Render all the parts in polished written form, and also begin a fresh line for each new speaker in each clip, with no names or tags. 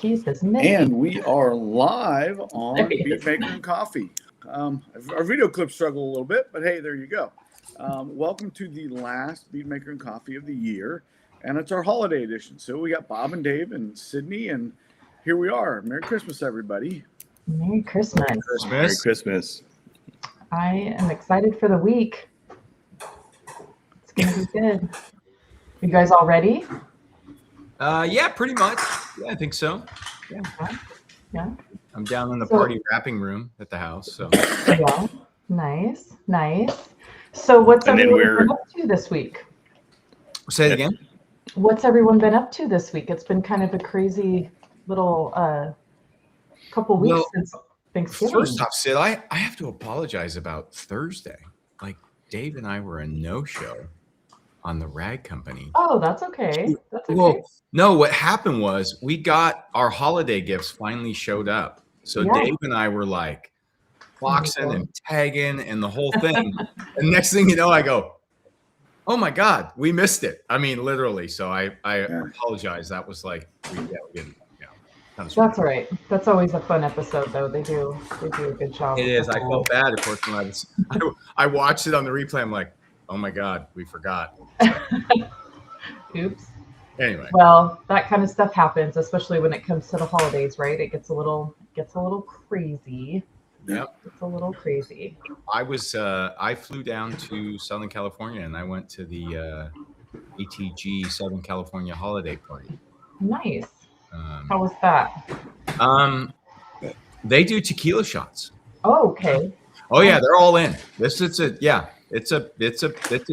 Keys is missing.
And we are live on Bead Maker and Coffee. Our video clips struggle a little bit, but hey, there you go. Welcome to the last Bead Maker and Coffee of the year, and it's our holiday edition. So we got Bob and Dave in Sydney, and here we are. Merry Christmas, everybody.
Merry Christmas.
Merry Christmas.
Merry Christmas.
I am excited for the week. It's going to be good. You guys all ready?
Yeah, pretty much. Yeah, I think so.
Yeah.
I'm down in the party wrapping room at the house. So
yeah, nice. So what's everyone been up to this week?
Say it again.
What's everyone been up to this week? It's been kind of a crazy little couple weeks since Thanksgiving.
First off, Sid, I have to apologize about Thursday. Like Dave and I were a no-show on the rag company.
Oh, that's okay.
Well, no, what happened was we got our holiday gifts finally showed up. So Dave and I were like boxing and tagging and the whole thing. And next thing you know, I go, oh my God, we missed it. I mean, literally. So I apologize. That was like, we didn't.
That's all right. That's always a fun episode, though. They do a good job.
It is. I felt bad, of course, when I watched it on the replay. I'm like, oh my God, we forgot.
Oops.
Anyway.
Well, that kind of stuff happens, especially when it comes to the holidays, right? It gets a little crazy.
Yep.
It's a little crazy.
I flew down to Southern California and I went to the ATG Southern California holiday party.
Nice. How was that?
They do tequila shots.
Oh, okay.
Oh yeah, they're all in. It's a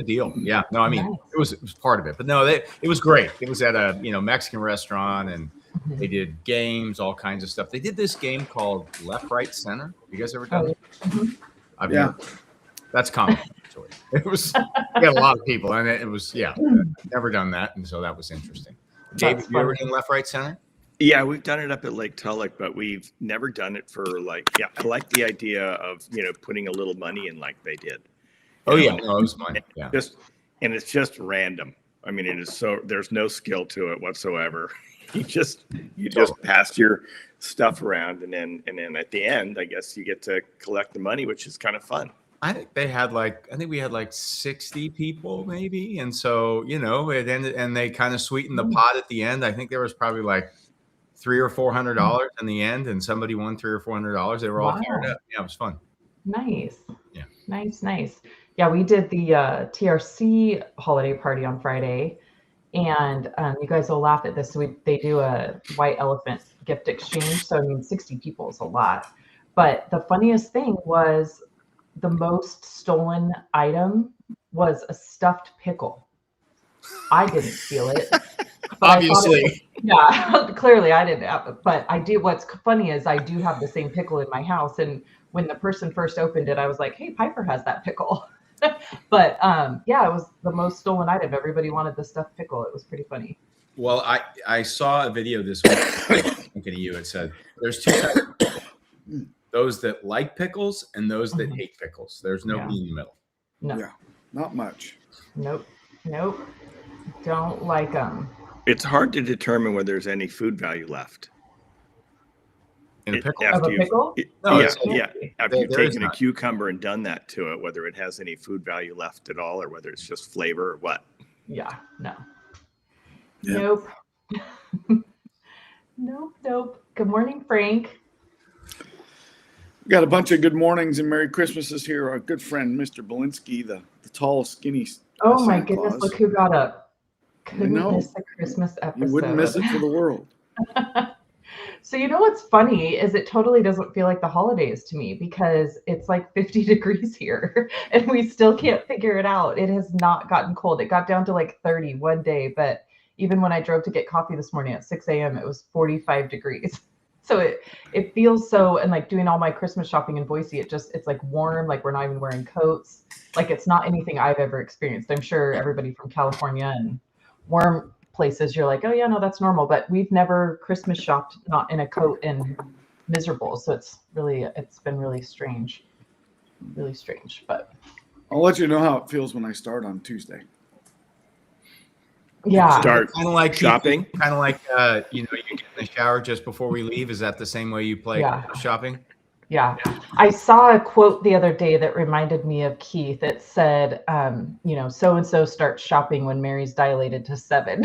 deal. Yeah. No, I mean it was part of it, but no, it was great. It was at a Mexican restaurant, and they did games, all kinds of stuff. They did this game called Left, Right, Center. You guys ever done it?
Mm-hmm.
That's common. Actually, it was. We had a lot of people, and it was never done that, and so that was interesting. Dave, have you ever done Left, Right, Center?
Yeah, we've done it up at Lake Tulloch, but we've never done it for I like the idea of, putting a little money in like they did.
Oh yeah, no, it was mine. Yeah.
It's just random. I mean, it is there's no skill to it whatsoever. You just pass your stuff around, and then at the end, I guess you get to collect the money, which is kind of fun.
I think we had like 60 people maybe, and so it ended, and they kind of sweetened the pot at the end. I think there was probably like $300 or $400 in the end, and somebody won $300 or $400. They were all fired up. Yeah, it was fun.
Nice.
Yeah.
Nice. Yeah, we did the TRC holiday party on Friday, and you guys will laugh at this. So they do a white elephant gift exchange. So 60 people is a lot. But the funniest thing was the most stolen item was a stuffed pickle. I didn't steal it.
Obviously.
Clearly I didn't have it. But I do. What's funny is I do have the same pickle in my house. And when the person first opened it, I was like, hey, Piper has that pickle. But it was the most stolen item. Everybody wanted the stuffed pickle. It was pretty funny.
Well, I saw a video this week. Thinking of you, it said there's two types of people. Those that like pickles and those that hate pickles. There's no bean in the middle.
No.
Yeah, not much.
Nope. Don't like them.
It's hard to determine whether there's any food value left.
In a pickle?
Of a pickle?
After you've taken a cucumber and done that to it, whether it has any food value left at all, or whether it's just flavor or what.
Yeah, no.
Yeah.
Nope. Good morning, Frank.
We got a bunch of good mornings and Merry Christmases here. Our good friend, Mr. Belinsky, the tall, skinny
Oh my
Santa
goodness,
Claus.
look who got up. Couldn't miss the Christmas episode.
You wouldn't miss it for the world.
So what's funny is it totally doesn't feel like the holidays to me, because it's like 50 degrees here and we still can't figure it out. It has not gotten cold. It got down to like 30 one day, but even when I drove to get coffee this morning at 6 a.m., it was 45 degrees. So it feels so, and like doing all my Christmas shopping in Boise, it's like warm, like we're not even wearing coats. Like it's not anything I've ever experienced. I'm sure everybody from California and warm places, you're like, oh yeah, no, that's normal. But we've never Christmas shopped not in a coat and miserable. So it's been really strange. But
I'll let you know how it feels when I start on Tuesday.
Yeah.
Start
Kind of like
shopping.
Kind of like you get in the shower just before we leave. Is that the same way you play
Yeah.
shopping?
Yeah. I saw a quote the other day that reminded me of Keith. It said, so and so starts shopping when Mary's dilated to 7.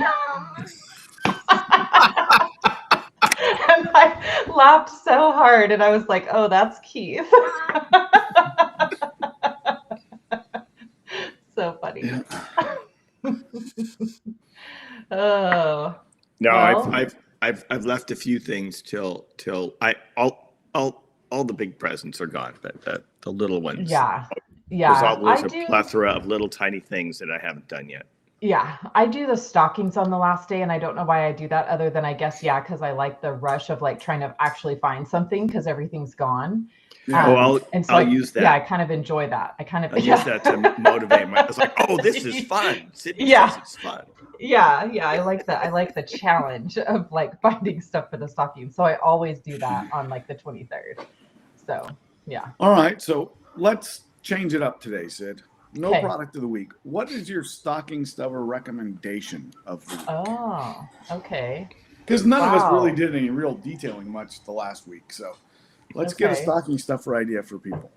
And I laughed so hard, and I was like, "Oh, that's Keith." So funny.
Yeah.
Oh,
No,
well,
I've left a few things till all the big presents are gone, but the little ones.
yeah,
There's
yeah.
always a plethora of little tiny things that I haven't done yet.
Yeah, I do the stockings on the last day, and I don't know why I do that other than I guess, yeah, because I like the rush of like trying to actually find something because everything's gone.
Yeah.
And so
I'll use that.
Yeah, I kind of enjoy that.
I'll use that to motivate my. It's like, oh, this is fun. Sydney says it's fun.
Yeah, I like that. I like the challenge of like finding stuff for the stocking. So I always do that on like the 23rd. So yeah.
All right. So let's change it up today, Sid. No
Okay.
product of the week. What is your stocking stuffer recommendation of the week?
Oh, okay.
Because none of us
Wow.
really did any real detailing much the last week. So let's get a
Okay.
stocking stuffer idea for people.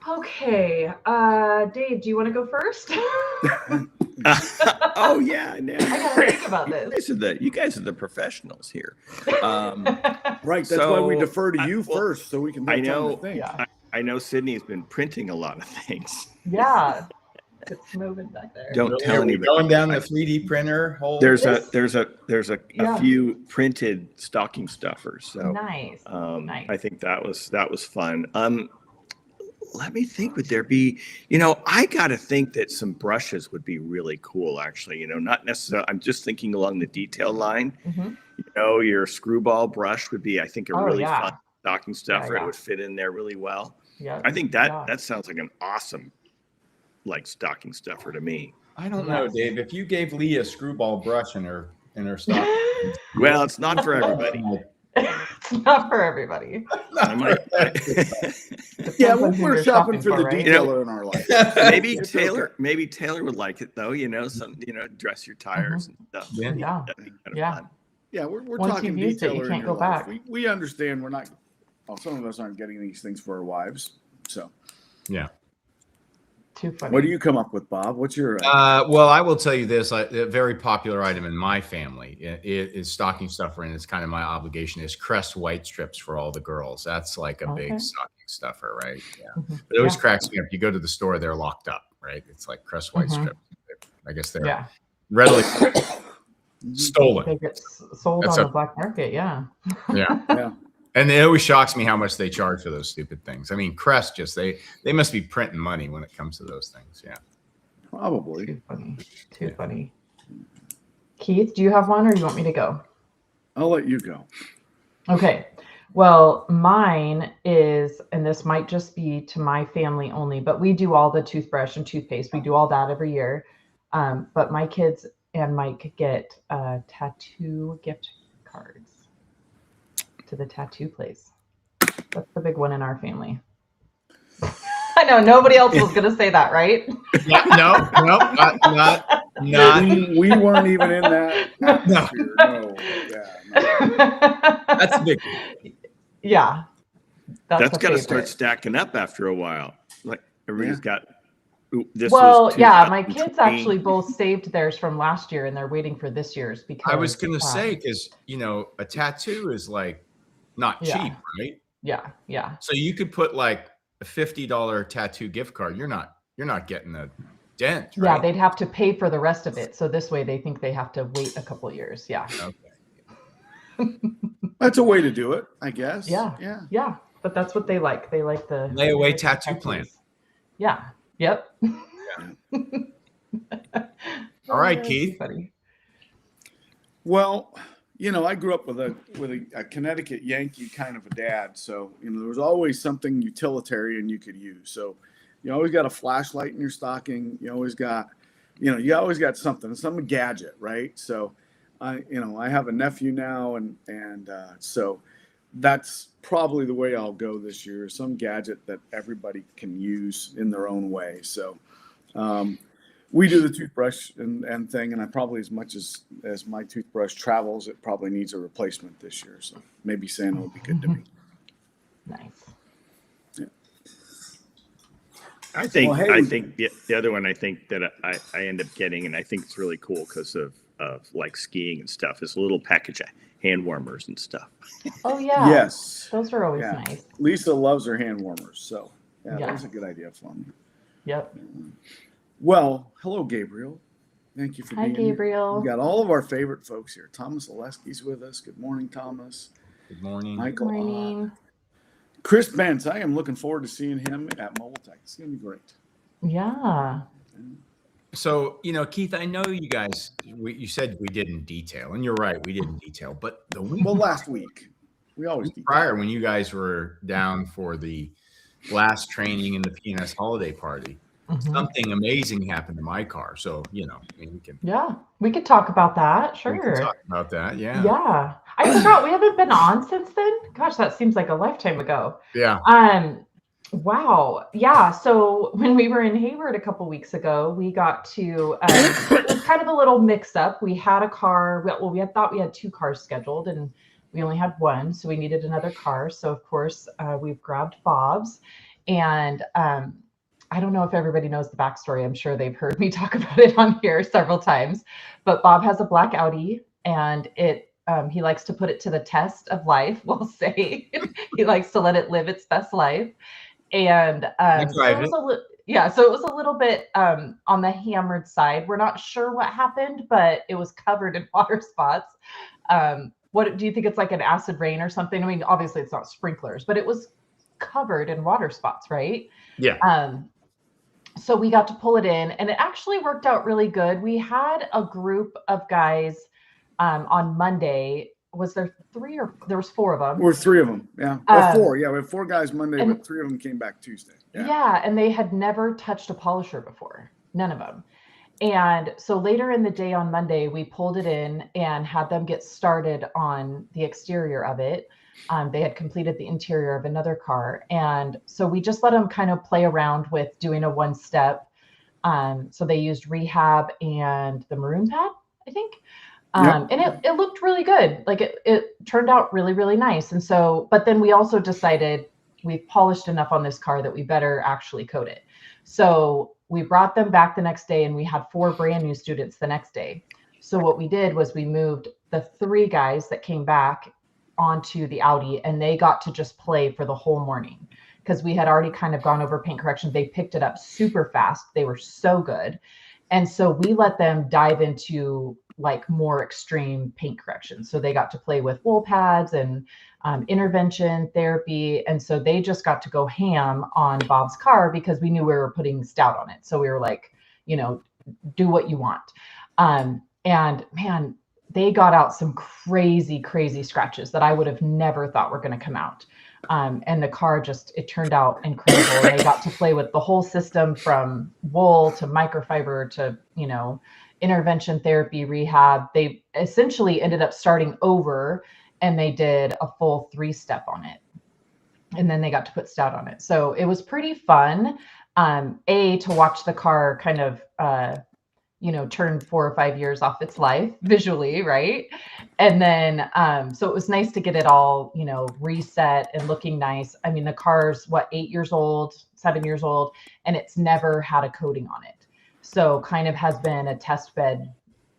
Okay. Dave, do you want to go first?
Oh yeah, no.
I gotta think about this.
You guys are the professionals here.
Right. That's why we
So,
defer to you
well,
first, so we can
I
let time
know.
to think.
Yeah.
I know Sydney's been printing a lot of things.
Yeah. It's moving back there.
Don't tell
Are we
anybody.
going down the 3D printer hole?
There's
This-
a
Yeah.
few printed stocking stuffers. So
Nice. Nice.
I think that was fun. Let me think. Would there be? I got to think that some brushes would be really cool. Actually, not necessarily. I'm just thinking along the detail line.
Mhm.
Your screwball brush would be, I think, a
Oh,
really
yeah.
fun stocking stuffer.
Yeah.
It would fit in there really well.
Yeah.
I think
Yeah.
that sounds like an awesome, like stocking stuffer to me.
I don't know, Dave. If you gave Lee a screwball brush in her stock,
Well, it's not for everybody.
It's not for everybody.
I might-
Yeah,
Depends on who
we're
you're
shopping for the
right?
detailer in our life.
maybe
It's
Taylor,
okay.
maybe Taylor would like it though. Some, dress your tires and stuff.
Yeah.
Yeah.
That'd be kind of
Yeah.
fun.
Yeah, we're
Once
talking
you've used it, you
detailer in
can't
your
go
life.
back.
We understand we're not. Well, some of us aren't getting these things for our wives. So,
yeah.
Too funny.
what do you come up with, Bob? What's your?
Well, I will tell you this: a very popular item in my family is stocking stuffer, and it's kind of my obligation. Is Crest white strips for all the girls? That's like a
Okay.
big stocking stuffer, right? Yeah.
Mhm.
But it always
Yeah.
cracks me up. You go to the store, they're locked up, right? It's like Crest white
Mhm.
strips. I guess they're
Yeah.
readily
They
stolen.
get sold
That's
on
a-
the black market. Yeah.
Yeah.
Yeah.
And it always shocks me how much they charge for those stupid things. I mean, Crest they must be printing money when it comes to those things. Yeah.
Probably.
Too funny. Too funny. Keith, do you have one or you want me to go?
I'll let you go.
Okay. Well, mine is, and this might just be to my family only, but we do all the toothbrush and toothpaste. We do all that every year. But my kids and Mike get tattoo gift cards to the tattoo place. That's the big one in our family. I know nobody else was going to say that, right?
Yeah, not.
We weren't even in that atmosphere. No. Yeah. No.
That's big.
Yeah.
That's
a
got to start
favorite.
stacking up after a while. Like everybody's got. Ooh, this
Well,
was
yeah, my kids
2020.
actually both saved theirs from last year and they're waiting for this year's because
I was gonna say because a tattoo is like not
Yeah.
cheap, right?
yeah.
So you could put like a $50 tattoo gift card. You're not getting a dent,
Yeah,
right?
they'd have to pay for the rest of it. So this way they think they have to wait a couple of years. Yeah.
Okay.
That's a way to do it, I guess.
Yeah.
Yeah.
Yeah. But that's what they like. They like the
Layaway
they like the
tattoo plan.
tattoos. Yeah. Yep.
All right,
That's
Keith.
funny.
Well, I grew up with a Connecticut Yankee kind of a dad, so there was always something utilitarian you could use. So you always got a flashlight in your stocking. You always got, you always got something, some gadget, right? So I have a nephew now, and so that's probably the way I'll go this year. Some gadget that everybody can use in their own way. So we do the toothbrush and thing, and I probably, as much as my toothbrush travels, it probably needs a replacement this year. So maybe Santa will be good to me.
Nice.
Yeah.
I think
Well, hey,
I think the other one I think that I end up getting, and I think it's really cool because of like skiing and stuff, is a little package of hand warmers and stuff.
Oh yeah.
Yes.
Those are always
Yeah.
nice.
Lisa loves her hand warmers, so yeah,
Yeah.
that was a good idea for me.
Yep.
Well, hello, Gabriel. Thank you for
Hi,
being here.
Gabriel.
We got all of our favorite folks here. Thomas Oleski's with us. Good morning, Thomas.
Good morning.
Michael.
Good morning.
Chris Benz. I am looking forward to seeing him at Mobile Tech. It's going to be great.
Yeah.
So, Keith, I know you guys, you said we didn't detail, and you're right, we didn't detail, but the week
last week, we always detail.
prior, when you guys were down for the last training in the PNS holiday party, something amazing happened to my car. So, we can.
Yeah, we could talk about that. Sure.
We can talk about that. Yeah.
Yeah. I forgot we haven't been on since then. Gosh, that seems like a lifetime ago.
Yeah.
Wow. Yeah. So when we were in Hayward a couple weeks ago, we got to, it was kind of a little mix up. We had a car. Well, we had thought we had 2 cars scheduled and we only had 1. So we needed another car. So of course, we've grabbed Bob's, and, I don't know if everybody knows the backstory. I'm sure they've heard me talk about it on here several times, but Bob has a black Audi, and he likes to put it to the test of life. We'll say he likes to let it live its best life. And so it was a little bit on the hammered side. We're not sure what happened, but it was covered in water spots. What do you think? It's like an acid rain or something? I mean, obviously it's not sprinklers, but it was covered in water spots, right?
Yeah.
So we got to pull it in, and it actually worked out really good. We had a group of guys on Monday. Was there 3 or there was 4 of them?
Or 3 of them, yeah. Or 4, yeah. We had 4 guys Monday, but 3 of them came back Tuesday.
Yeah, and they had never touched a polisher before, none of them. And so later in the day on Monday, we pulled it in and had them get started on the exterior of it. They had completed the interior of another car, and so we just let them kind of play around with doing a 1-step. So they used rehab and the maroon pad, I think. And it looked really good. Like it turned out really, really nice. And so, but then we also decided we've polished enough on this car that we better actually coat it. So we brought them back the next day, and we had 4 brand new students the next day. So what we did was we moved the 3 guys that came back onto the Audi, and they got to just play for the whole morning because we had already kind of gone over paint correction. They picked it up super fast. They were so good. And so we let them dive into like more extreme paint correction. So they got to play with wool pads and intervention therapy. And so they just got to go ham on Bob's car because we knew we were putting stout on it. So we were like, do what you want. And man, they got out some crazy, crazy scratches that I would have never thought were going to come out. And the car it turned out incredible. And they got to play with the whole system from wool to microfiber to, intervention therapy, rehab. They essentially ended up starting over, and they did a full 3-step on it. And then they got to put stout on it. So it was pretty fun, to watch the car kind of, turn 4 or 5 years off its life visually, right? And then, so it was nice to get it all, reset and looking nice. I mean, the car's 8 years old, 7 years old, and it's never had a coating on it. So kind of has been a test bed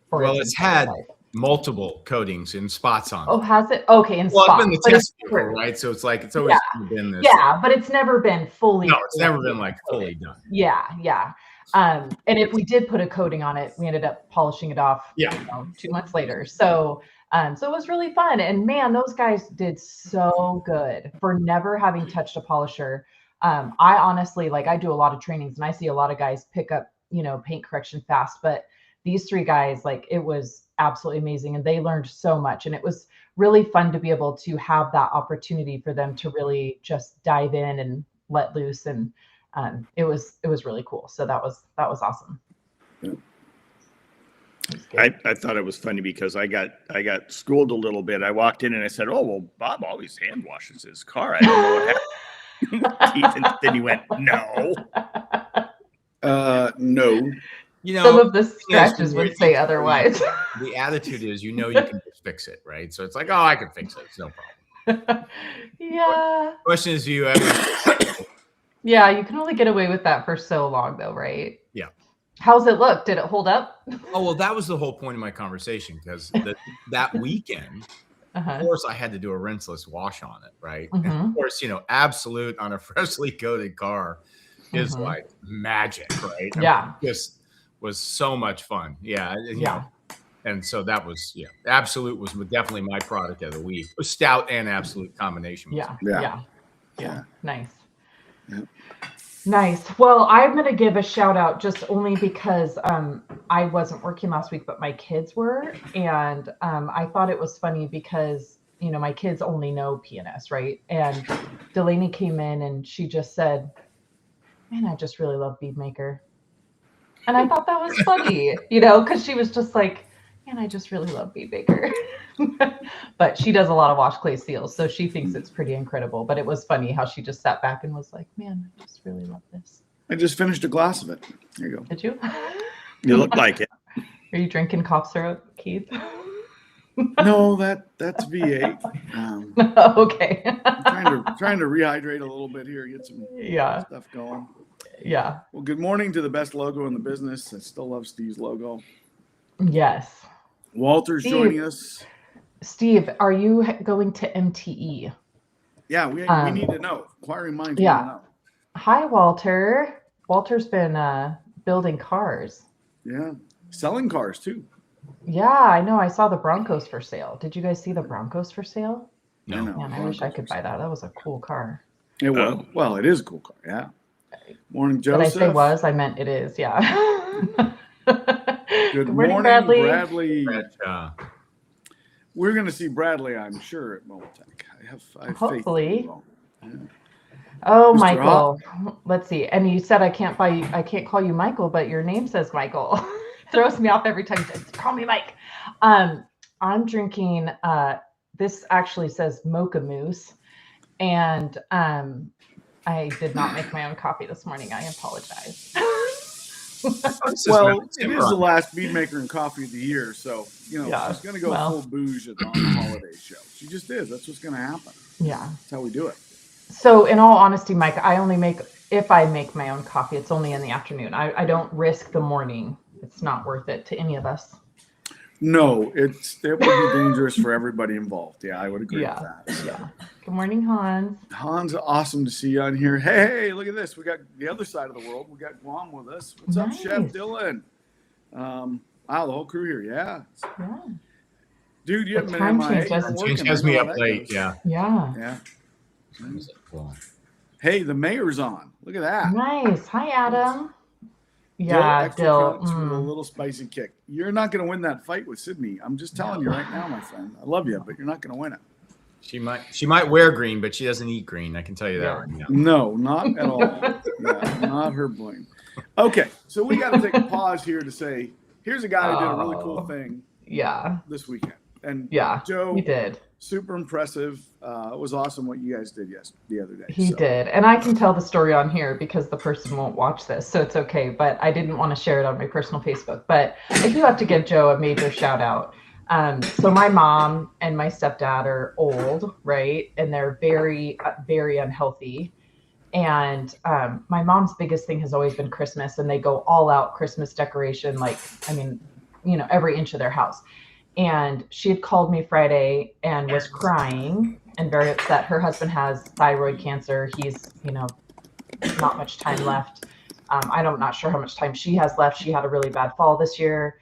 for
it's had multiple coatings and spots on it.
Oh, has it? Okay, in spots.
Well, it's been the test vehicle, right? So it's always been this.
Yeah, but it's never been fully.
No, it's never been fully done.
Yeah. And if we did put a coating on it, we ended up polishing it off 2 months later. So it was really fun. And man, those guys did so good for never having touched a polisher. I honestly, I do a lot of trainings, and I see a lot of guys pick up, paint correction fast, but these 3 guys, it was absolutely amazing. And they learned so much. And it was really fun to be able to have that opportunity for them to really just dive in and let loose. And it was really cool. So that was awesome.
Yeah.
I thought it was funny because I got schooled a little bit. I walked in and I said, "Oh, well, Bob always hand washes his car. I don't know what happened." And then he went, "No."
No.
You
Some
know,
of the
yes,
scratches would say otherwise.
the attitude is, you can just fix it, right? So it's like, oh, I can fix it. It's no problem.
Yeah.
Question is, do you ever?
Yeah, you can only get away with that for so long, though, right?
Yeah.
How's it look? Did it hold up?
Oh, well, that was the whole point of my conversation, because that weekend, of
Uh-huh.
course, I had to do a rinseless wash on it, right? And
Mhm.
of course, Absolute on a freshly coated car is
Mhm.
like magic, right? I mean,
Yeah.
it just was so much fun. Yeah.
Yeah.
And so that was, Absolute was definitely my product of the week. It was Stout and Absolute combination.
Yeah.
Yeah.
Yeah. Yeah. Nice.
Yeah.
Nice. Well, I'm going to give a shout out just only because I wasn't working last week, but my kids were. And I thought it was funny because, my kids only know PNS, right? And Delaney came in and she just said, man, I just really love Bead Maker. And I thought that was funny, because she was just like, man, I just really love Bead Maker. But she does a lot of wash clay seals, so she thinks it's pretty incredible. But it was funny how she just sat back and was like, man, I just really love this.
I just finished a glass of it. There you go.
Did you?
You look like it.
Are you drinking cough syrup, Keith?
No, that's V8.
Okay.
trying to rehydrate a little bit here, get some
Yeah.
stuff going.
Yeah.
Well, good morning to the best logo in the business. I still love Steve's logo.
Yes.
Walter's
Steve.
joining us.
Steve, are you going to MTE?
Yeah, we need to know. Inquiring minds
Yeah.
need to know.
Hi, Walter. Walter's been building cars.
Yeah, selling cars too.
Yeah, I know. I saw the Broncos for sale. Did you guys see the Broncos for sale?
No.
Man, I wish I could buy that. That was a cool car.
It was. Well, it is a cool car. Yeah. Morning,
Did I
Joseph.
say was? I meant it is. Yeah.
Good morning, Bradley. We're going to see Bradley, I'm sure, at Molotech. I have
Hopefully.
faith. Yeah.
Oh,
Mr.
Michael. Let's see. And you said I can't call you Michael, but your name says Michael. Throws me off every time you say, call me Mike. I'm drinking, this actually says Mocha Mousse. And I did not make my own coffee this morning. I apologize.
Well, it is the last Bead Maker and Coffee of the year, so she's going to go full bouge on the holiday show. She just is. That's what's going to happen.
Yeah,
that's how we do it.
So, in all honesty, Mike, if I make my own coffee, it's only in the afternoon. I don't risk the morning. It's not worth it to any of us.
No, it would be dangerous for everybody involved. Yeah, I would agree with that. So.
Yeah. Good morning, Hans.
Hans, awesome to see you on here. Hey, look at this. We got the other side of the world. We got Guam with us. What's up, Chef Dylan? Wow, the whole crew here. Yeah. Dude, you haven't been MIA.
Change has me up late. Yeah.
Hey, the mayor's on. Look at that.
Nice. Hi, Adam.
Yeah,
Dill.
With a little spicy kick. You're not going to win that fight with Sydney. I'm just telling you right now, my friend. I love you, but you're not going to win it.
She might wear green, but she doesn't eat green. I can tell you that right now.
No, not at all. Not her blame. Okay, so we got to take a pause here to say, here's a guy who did a really cool thing.
Yeah.
This weekend, and
Joe, he did.
Super impressive. It was awesome what you guys did the other day.
He did, and I can tell the story on here because the person won't watch this, so it's okay. But I didn't want to share it on my personal Facebook. But I do have to give Joe a major shout out. So my mom and my stepdad are old, right? And they're very, very unhealthy. And my mom's biggest thing has always been Christmas, and they go all out Christmas decoration, every inch of their house. And she had called me Friday and was crying and very upset. Her husband has thyroid cancer. He's, not much time left. I'm not sure how much time she has left. She had a really bad fall this year.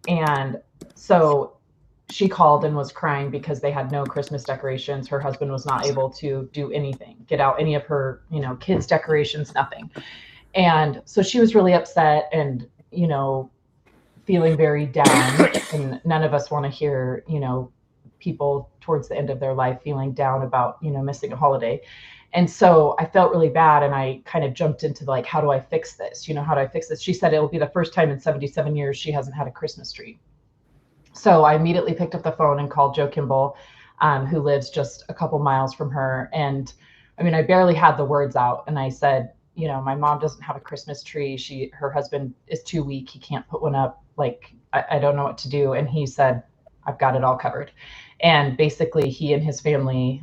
And so she called and was crying because they had no Christmas decorations. Her husband was not able to do anything, get out any of her, kids' decorations, nothing. And so she was really upset and, feeling very down, and none of us want to hear, people towards the end of their life feeling down about, missing a holiday. And so I felt really bad, and I kind of jumped into how do I fix this? How do I fix this? She said it will be the first time in 77 years she hasn't had a Christmas tree. So I immediately picked up the phone and called Joe Kimball, who lives just a couple miles from her. And I barely had the words out. And I said, my mom doesn't have a Christmas tree. Her husband is too weak. He can't put one up. Like, I don't know what to do. And he said, I've got it all covered. And basically he and his family,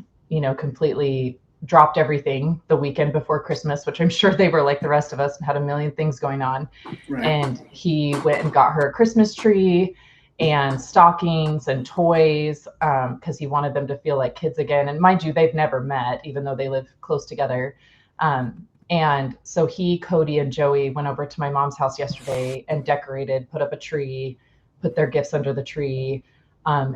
completely dropped everything the weekend before Christmas, which I'm sure they were like the rest of us and had a million things going on.
Right.
And he went and got her a Christmas tree and stockings and toys, because he wanted them to feel like kids again. And mind you, they've never met, even though they live close together. And so Cody and Joey went over to my mom's house yesterday and decorated, put up a tree, put their gifts under the tree,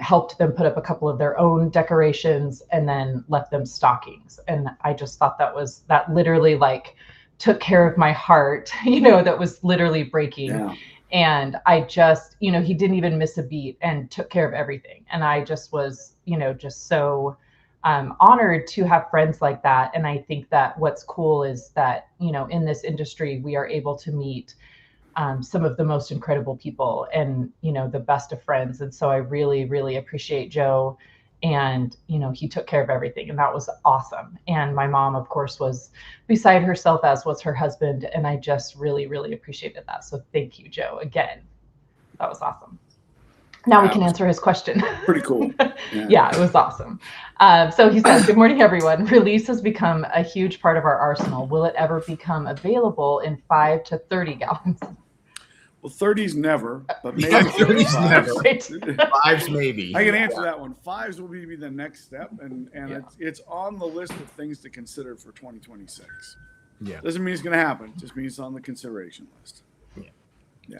helped them put up a couple of their own decorations, and then left them stockings. And I just thought that literally like took care of my heart, that was literally breaking.
Yeah.
And I just, he didn't even miss a beat and took care of everything. And I just was, just so honored to have friends like that. And I think that what's cool is that, in this industry, we are able to meet some of the most incredible people and, the best of friends. And so I really, really appreciate Joe. And, he took care of everything, and that was awesome. And my mom, of course, was beside herself, as was her husband. And I just really, really appreciated that. So thank you, Joe, again. That was awesome. Now we can answer his question.
Pretty cool.
Yeah, it was awesome. So he says, good morning, everyone. Release has become a huge part of our arsenal. Will it ever become available in 5 to 30 gallons?
Well, 30s never, but maybe
30s never.
Right.
5s maybe.
I can answer that one. 5s will be the next step, and it's on the list of things to consider for 2026.
Yeah.
Doesn't mean it's going to happen. Just means it's on the consideration list. Yeah.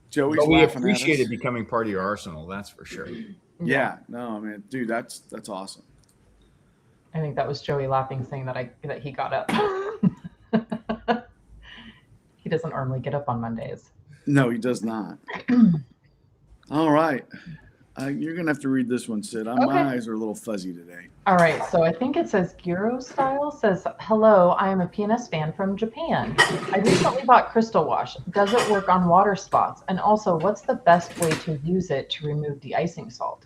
Joey's
But we
laughing
appreciate
at
it
us.
becoming part of your arsenal. That's for sure.
Yeah. No, I mean, dude, that's awesome.
I think that was Joey laughing, saying that he got up. He doesn't normally get up on Mondays.
No, he does not. All right. You're going to have to read this one, Sid.
Okay.
My eyes are a little fuzzy today.
All right, so I think it says Gyro Style says, hello, I am a PNS fan from Japan. I recently bought Crystal Wash. Does it work on water spots? And also, what's the best way to use it to remove de-icing salt?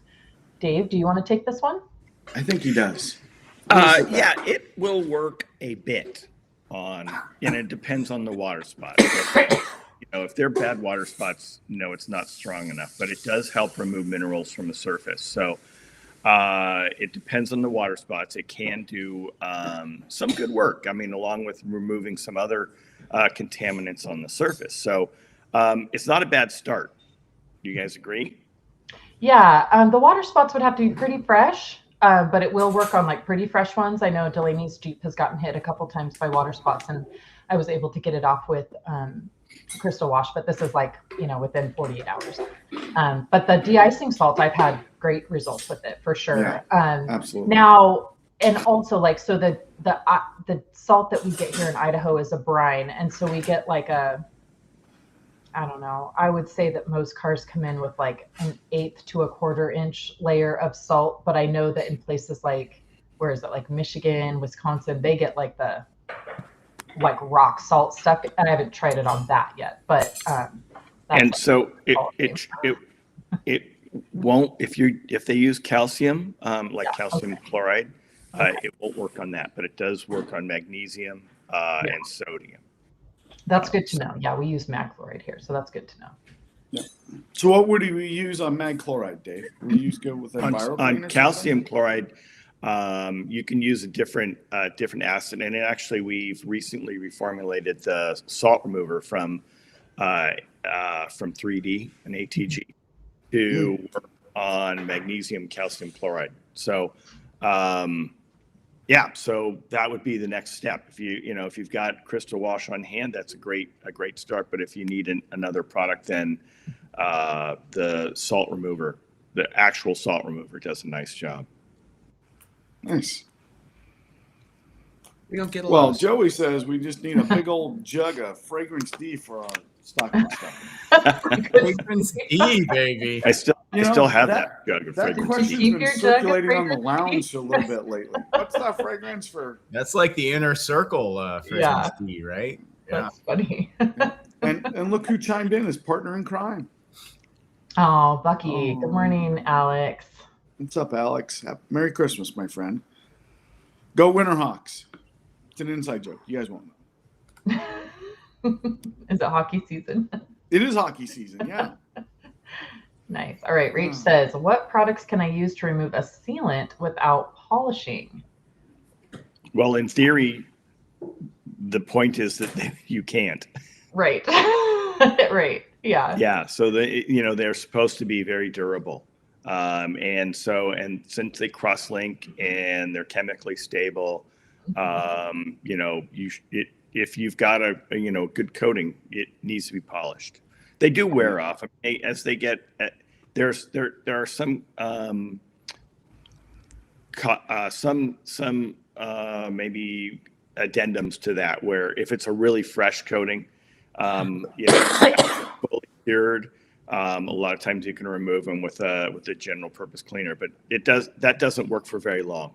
Dave, do you want to take this one?
I think he does.
Yeah, it will work a bit and it depends on the water spot. If they're bad water spots, no, it's not strong enough, but it does help remove minerals from the surface. So it depends on the water spots. It can do some good work. I mean, along with removing some other contaminants on the surface. So it's not a bad start. Do you guys agree?
Yeah, the water spots would have to be pretty fresh, but it will work on like pretty fresh ones. I know Delaney's Jeep has gotten hit a couple times by water spots, and I was able to get it off with Crystal Wash, but this is like, within 48 hours. But the de-icing salt, I've had great results with it for sure.
Yeah, absolutely.
Now, and also like, so the salt that we get here in Idaho is a brine. And so we get like I don't know, I would say that most cars come in with like an 1/8 to 1/4 inch layer of salt. But I know that in places like, where is it? Like Michigan, Wisconsin, they get like the rock salt stuff. And I haven't tried it on that yet, but
and so it won't, if they use calcium, calcium chloride, it won't work on that, but it does work on magnesium and sodium.
That's good to know. Yeah, we use mag chloride here, so that's good to know.
Yeah. So what would we use on mag chloride, Dave? We go with
on calcium chloride. You can use a different acid, and actually we've recently reformulated the salt remover from 3D and ATG to work on magnesium calcium chloride. So so that would be the next step. If you've got Crystal Wash on hand, that's a great start. But if you need another product, then the salt remover, the actual salt remover, does a nice job.
Nice.
We don't get a
Well,
lot.
Joey says we just need a big old jug of fragrance D for our stocking stuff.
Fragrance D, baby.
I still have that jug of
That
fragrance.
question's
Keep
been
your jug of
circulating on the
fragrance
lounge a little bit lately. What's that fragrance for?
That's like the inner circle fragrance D, right? Yeah.
That's funny.
And look who chimed in, his partner in crime.
Oh, Bucky.
Oh.
Good morning, Alex.
What's up, Alex? Merry Christmas, my friend. Go Winterhawks. It's an inside joke. You guys won't know.
Is it hockey season?
It is hockey season. Yeah.
Nice. All right. Reach says, what products can I use to remove a sealant without polishing?
Well, in theory, the point is that you can't.
Right. Right. Yeah.
Yeah. So they're supposed to be very durable. And since they cross-link and they're chemically stable, if you've got a good coating, it needs to be polished. They do wear off as they get. There are some maybe addendums to that, where if it's a really fresh coating, fully cured, a lot of times you can remove them with a general purpose cleaner, but that doesn't work for very long.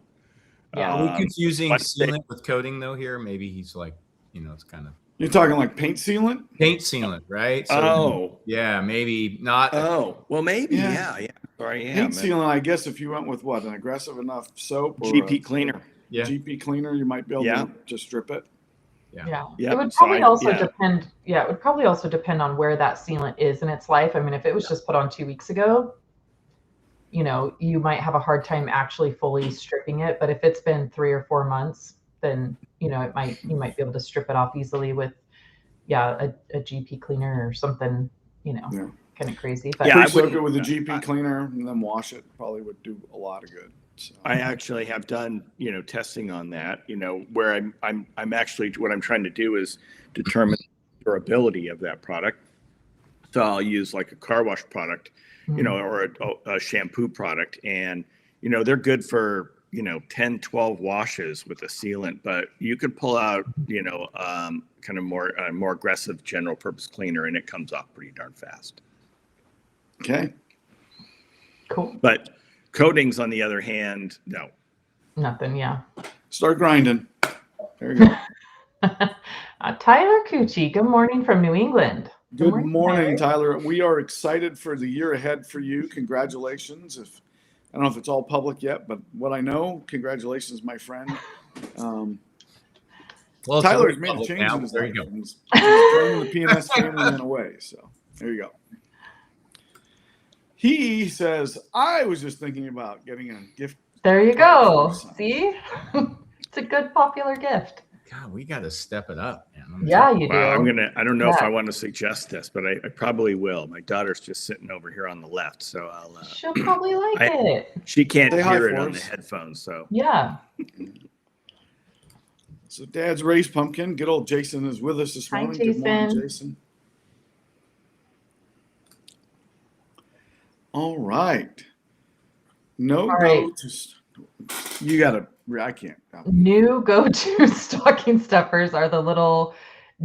Yeah.
Are we confusing sealant with coating though here? Maybe he's like, it's kind of.
You're talking like paint sealant?
Paint sealant, right?
So,
yeah, maybe not.
Oh, well, maybe. Yeah. Sorry, yeah.
Paint sealant, I guess if you went with an aggressive enough soap or
GP cleaner.
Yeah.
GP cleaner, you might be able to just strip it.
Yeah.
Yep.
It would probably depend. Yeah, it would probably also depend on where that sealant is in its life. I mean, if it was just put on 2 weeks ago, you might have a hard time actually fully stripping it. But if it's been 3 or 4 months, then you might be able to strip it off easily with a GP cleaner or something, kind of crazy. But
I soak it with a GP cleaner and then wash it. Probably would do a lot of good. So.
I actually have done testing on that. Where I'm actually, what I'm trying to do is determine the durability of that product. So I'll use like a car wash product, or a shampoo product, and they're good for 10, 12 washes with a sealant, but you could pull out kind of more aggressive general purpose cleaner, and it comes off pretty darn fast.
Okay.
Cool.
But coatings, on the other hand, no.
Nothing. Yeah.
Start grinding. There you go.
Tyler Cucci, good morning from New England.
Good morning, Tyler. We are excited for the year ahead for you. Congratulations. I don't know if it's all public yet, but what I know, congratulations, my friend. Tyler's made a change in his life. He's joining the PNS family in a way. So there you go. He says, I was just thinking about getting a gift.
There you go. See? It's a good popular gift.
God, we got to step it up, man.
Yeah, you do.
I don't know if I want to suggest this, but I probably will. My daughter's just sitting over here on the left, so I'll.
She'll probably like it.
She can't hear it on the headphones, so.
Yeah.
So Dad's race pumpkin. Good old Jason is with us this morning.
Jason.
Good morning, Jason. All right. You got to. I can't.
New go-to stocking stuffers are the little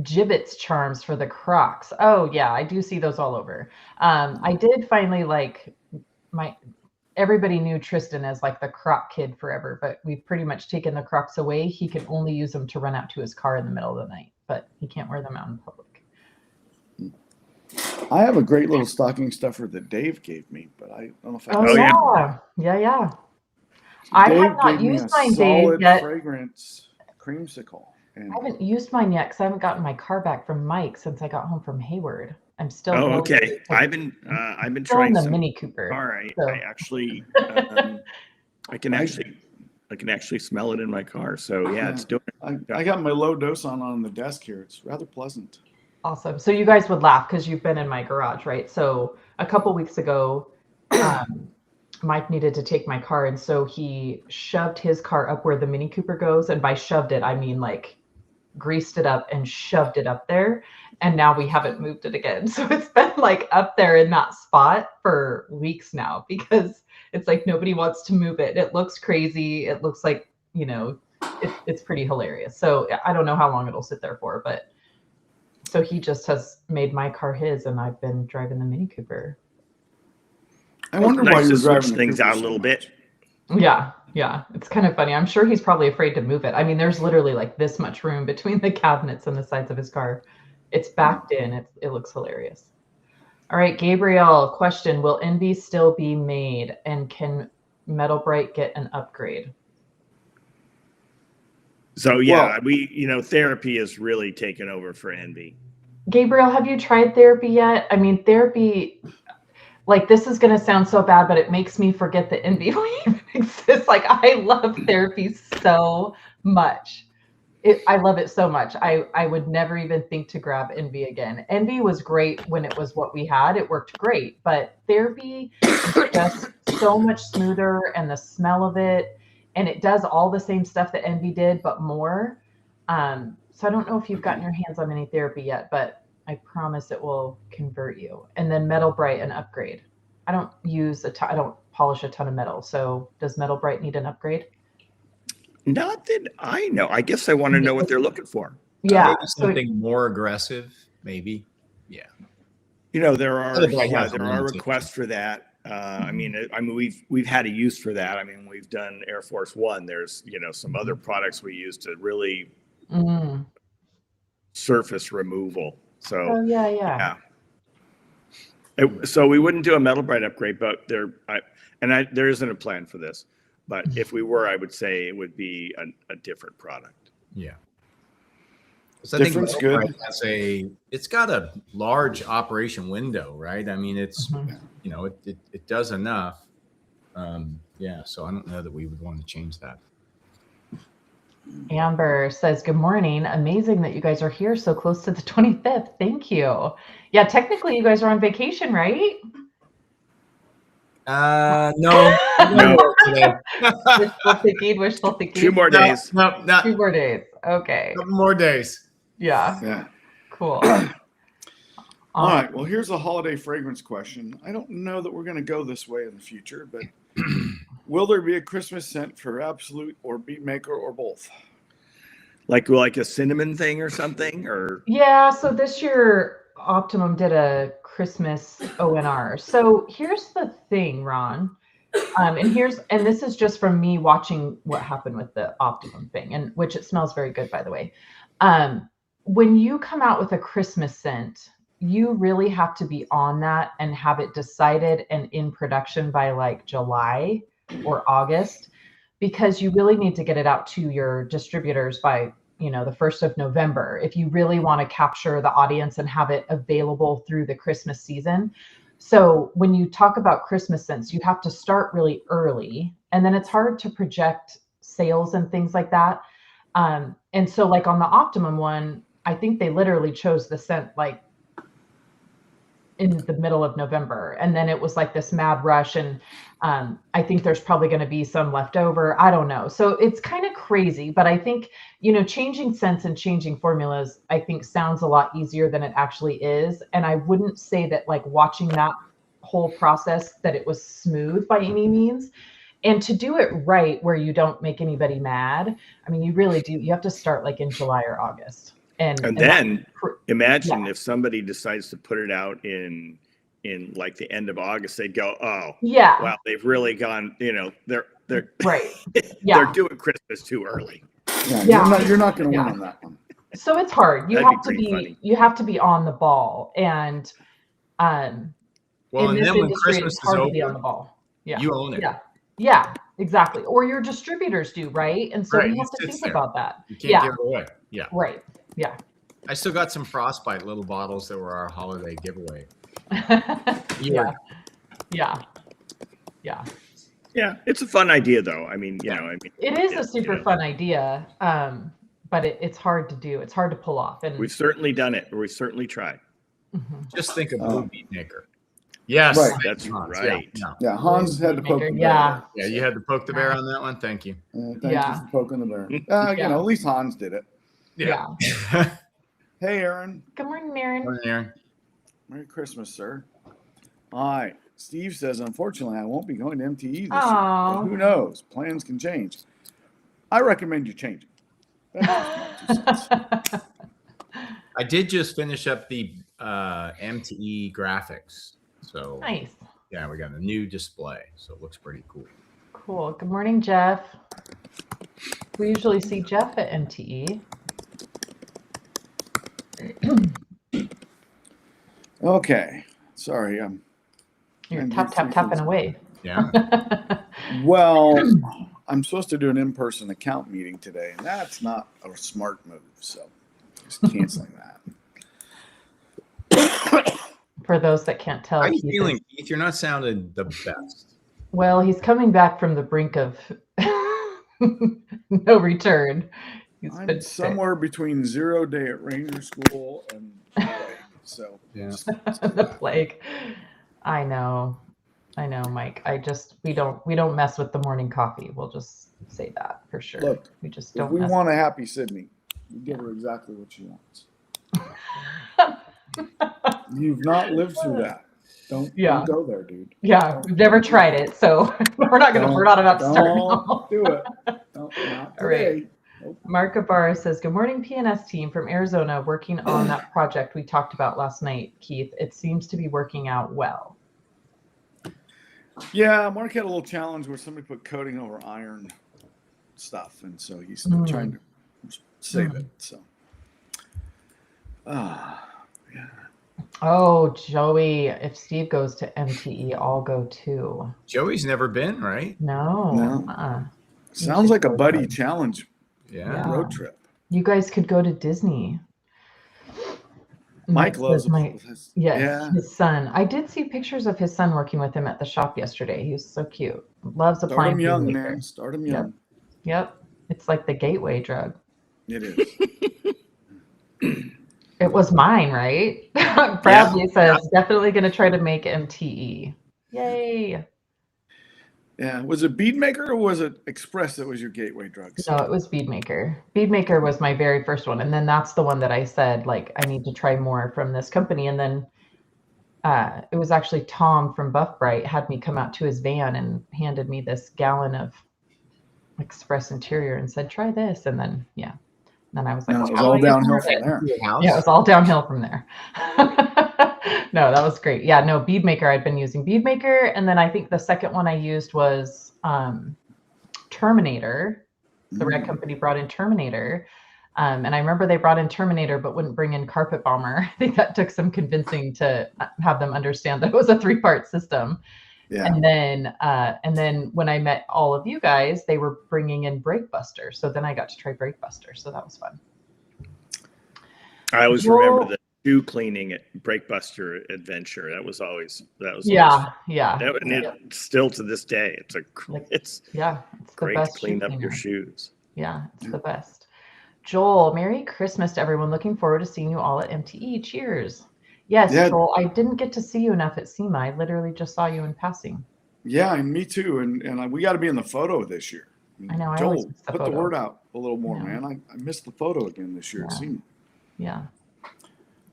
gibbets charms for the Crocs. Oh yeah, I do see those all over. I did finally everybody knew Tristan as like the Croc kid forever, but we've pretty much taken the Crocs away. He can only use them to run out to his car in the middle of the night, but he can't wear them out in public.
I have a great little stocking stuffer that Dave gave me, but I don't know if
I. Yeah. I have not used mine, Dave, yet.
Fragrance creamsicle. And
I haven't used mine yet because I haven't gotten my car back from Mike since I got home from Hayward. I'm still.
Oh, okay. I've been trying
the Mini Cooper.
All right.
So.
I actually, I can actually smell it in my car. So yeah, it's doing it.
I got my low dose on the desk here. It's rather pleasant.
Awesome. So you guys would laugh because you've been in my garage, right? So a couple weeks ago, Mike needed to take my car, and so he shoved his car up where the Mini Cooper goes, and by shoved it, I mean like greased it up and shoved it up there, and now we haven't moved it again. So it's been like up there in that spot for weeks now because it's like nobody wants to move it. It looks crazy. It looks like, it's pretty hilarious. So I don't know how long it'll sit there for, but so he just has made my car his, and I've been driving the Mini Cooper.
I wonder why you're driving
things out a little bit.
Yeah. It's kind of funny. I'm sure he's probably afraid to move it. I mean, there's literally like this much room between the cabinets and the sides of his car. It's backed in. It looks hilarious. All right, Gabriel, question. Will Envy still be made, and can Metal Bright get an upgrade?
So yeah,
Well-
therapy is really taken over for Envy.
Gabriel, have you tried therapy yet? I mean, therapy, like, this is going to sound so bad, but it makes me forget that Envy even exists. Like, I love therapy so much. I love it so much. I would never even think to grab Envy again. Envy was great when it was what we had. It worked great, but therapy is just so much smoother, and the smell of it, and it does all the same stuff that Envy did, but more. So I don't know if you've gotten your hands on any therapy yet, but I promise it will convert you. And then Metal Bright and upgrade. I don't polish a ton of metal. So does Metal Bright need an upgrade?
Not that I know. I guess I want to know what they're looking for.
Yeah.
Maybe something more aggressive, maybe. Yeah.
There are
Metal Bright has a
there are
limitation.
requests for that. I mean, we've had a use for that. I mean, we've done Air Force One. There's some other products we use to really surface removal. So
Oh yeah.
So we wouldn't do a Metal Bright upgrade, but there isn't a plan for this. But if we were, I would say it would be a different product.
Yeah. So I think
Difference
Metal
good.
Bright it's got a large operation window, right? I mean, it's it does enough. So I don't know that we would want to change that.
Amber says, good morning. Amazing that you guys are here so close to the 25th. Thank you. Yeah, technically you guys are on vacation, right?
No.
Wishful thinking.
2 more days.
No, not
2 more days. Okay.
couple more days.
Yeah.
Yeah.
Cool.
All right. Well, here's a holiday fragrance question. I don't know that we're going to go this way in the future, but will there be a Christmas scent for Absolute or Bead Maker or both?
Like a cinnamon thing or something, or
Yeah. So this year, Optimum did a Christmas ONR. So here's the thing, Ron. And this is just from me watching what happened with the Optimum thing, and which it smells very good, by the way. When you come out with a Christmas scent, you really have to be on that and have it decided and in production by like July or August, because you really need to get it out to your distributors by the 1st of November if you really want to capture the audience and have it available through the Christmas season. So when you talk about Christmas scents, you have to start really early, and then it's hard to project sales and things like that. And so like on the Optimum one, I think they literally chose the scent like in the middle of November, and then it was like this mad rush, and I think there's probably going to be some left over. I don't know. So it's kind of crazy, but I think changing scents and changing formulas, I think, sounds a lot easier than it actually is. And I wouldn't say that like watching that whole process that it was smooth by any means. And to do it right, where you don't make anybody mad, I mean, you really do. You have to start like in July or August. And
then imagine if somebody decides to put it out in like the end of August, they'd go, oh,
yeah,
wow, they've really gone, they're
right. Yeah.
they're doing Christmas too early.
Yeah. You're not going to win on that one.
So it's hard. You
That'd
have
be
to
pretty
be
funny.
you have to be on the ball. And
Well,
in
and
this
then when
industry,
Christmas
it's
is
hard to be on
over,
the ball. Yeah.
you own it.
Yeah, exactly. Or your distributors do, right? And so
Right,
we have
it
to
sits
think
there.
about that.
You can't give it away. Yeah.
Right. Yeah.
I still got some Frostbite little bottles that were our holiday giveaway.
Yeah.
Yeah, it's a fun idea though. I mean,
It is a super fun idea, but it's hard to do. It's hard to pull off. And
we've certainly done it. We've certainly tried.
Just think of Blue Bead Maker. Yes,
Right.
That's
Hans.
right.
Yeah, Hans had to poke the bear.
Yeah.
Yeah, you had to poke the bear on that one. Thank you.
Thank
Yeah.
you for poking the bear. At least Hans did it.
Yeah.
Hey, Aaron.
Good morning, Aaron.
Morning, Aaron.
Merry Christmas, sir. All right. Steve says, unfortunately, I won't be going to MTE this year.
Aw.
But who knows? Plans can change. I recommend you change it. That's just my 2 cents.
I did just finish up the MTE graphics. So
Nice.
yeah, we got a new display. So it looks pretty cool.
Cool. Good morning, Jeff. We usually see Jeff at MTE.
Okay. Sorry.
You're tapping away.
Yeah.
Well, I'm supposed to do an in-person account meeting today, and that's not a smart move. So just canceling that.
For those that can't tell,
How are you
Keith
feeling, Keith? You're not sounding the best.
well, he's coming back from the brink of no return. He's
I'm
been
somewhere between 0 day at Ranger School and plague. So
Yeah.
the plague. I know, Mike. We don't mess with the morning coffee. We'll just say that for sure.
Look,
we just
if
don't.
we
mess
want a happy Sydney, we give her exactly what she wants. You've not lived through that. Don't go there, dude.
Yeah, we've never tried it, so we're not about to start now.
Do it. No, not today.
Right. Nope. Mark Ibarra says, "Good morning, PNS team from Arizona, working on that project we talked about last night, Keith. It seems to be working out well."
Yeah, Mark had a little challenge where somebody put coating over iron stuff, and so he's trying to save it. So, yeah.
Oh, Joey, if Steve goes to MTE, I'll go too.
Joey's never been, right?
No.
Sounds like a buddy challenge.
Yeah.
Road trip.
You guys could go to Disney.
Mike loves
his son. I did see pictures of his son working with him at the shop yesterday. He was so cute. Loves applying.
Start him young, man. Start him young.
Yep. It's like the gateway drug.
It is.
It was mine, right? Bradley says, definitely going to try to make MTE. Yay.
Yeah. Was it Bead Maker or was it Express that was your gateway drug?
No, it was Bead Maker. Bead Maker was my very first one. And then that's the one that I said, like, I need to try more from this company. And then it was actually Tom from Buff Bright had me come out to his van and handed me this gallon of Express Interior and said, try this. And then, then I was like,
it was all downhill from there.
Yeah, it was all downhill from there. No, that was great. Yeah, no, Bead Maker. I'd been using Bead Maker. And then I think the second one I used was Terminator. The Red Company brought in Terminator. And I remember they brought in Terminator, but wouldn't bring in Carpet Bomber. I think that took some convincing to have them understand that it was a 3-part system. Yeah. And then when I met all of you guys, they were bringing in Brake Buster. So then I got to try Brake Buster. So that was fun.
I always remember the shoe cleaning at Brake Buster adventure. That was
yeah.
And it still to this day, it's great to clean up your shoes.
Yeah, it's the best. Joel, Merry Christmas to everyone. Looking forward to seeing you all at MTE. Cheers. Yes, Joel, I didn't get to see you enough at SEMA. I literally just saw you in passing.
Yeah, and me too. And we got to be in the photo this year.
I know.
Joel, put the word out a little more, man. I missed the photo again this year at SEMA.
Yeah.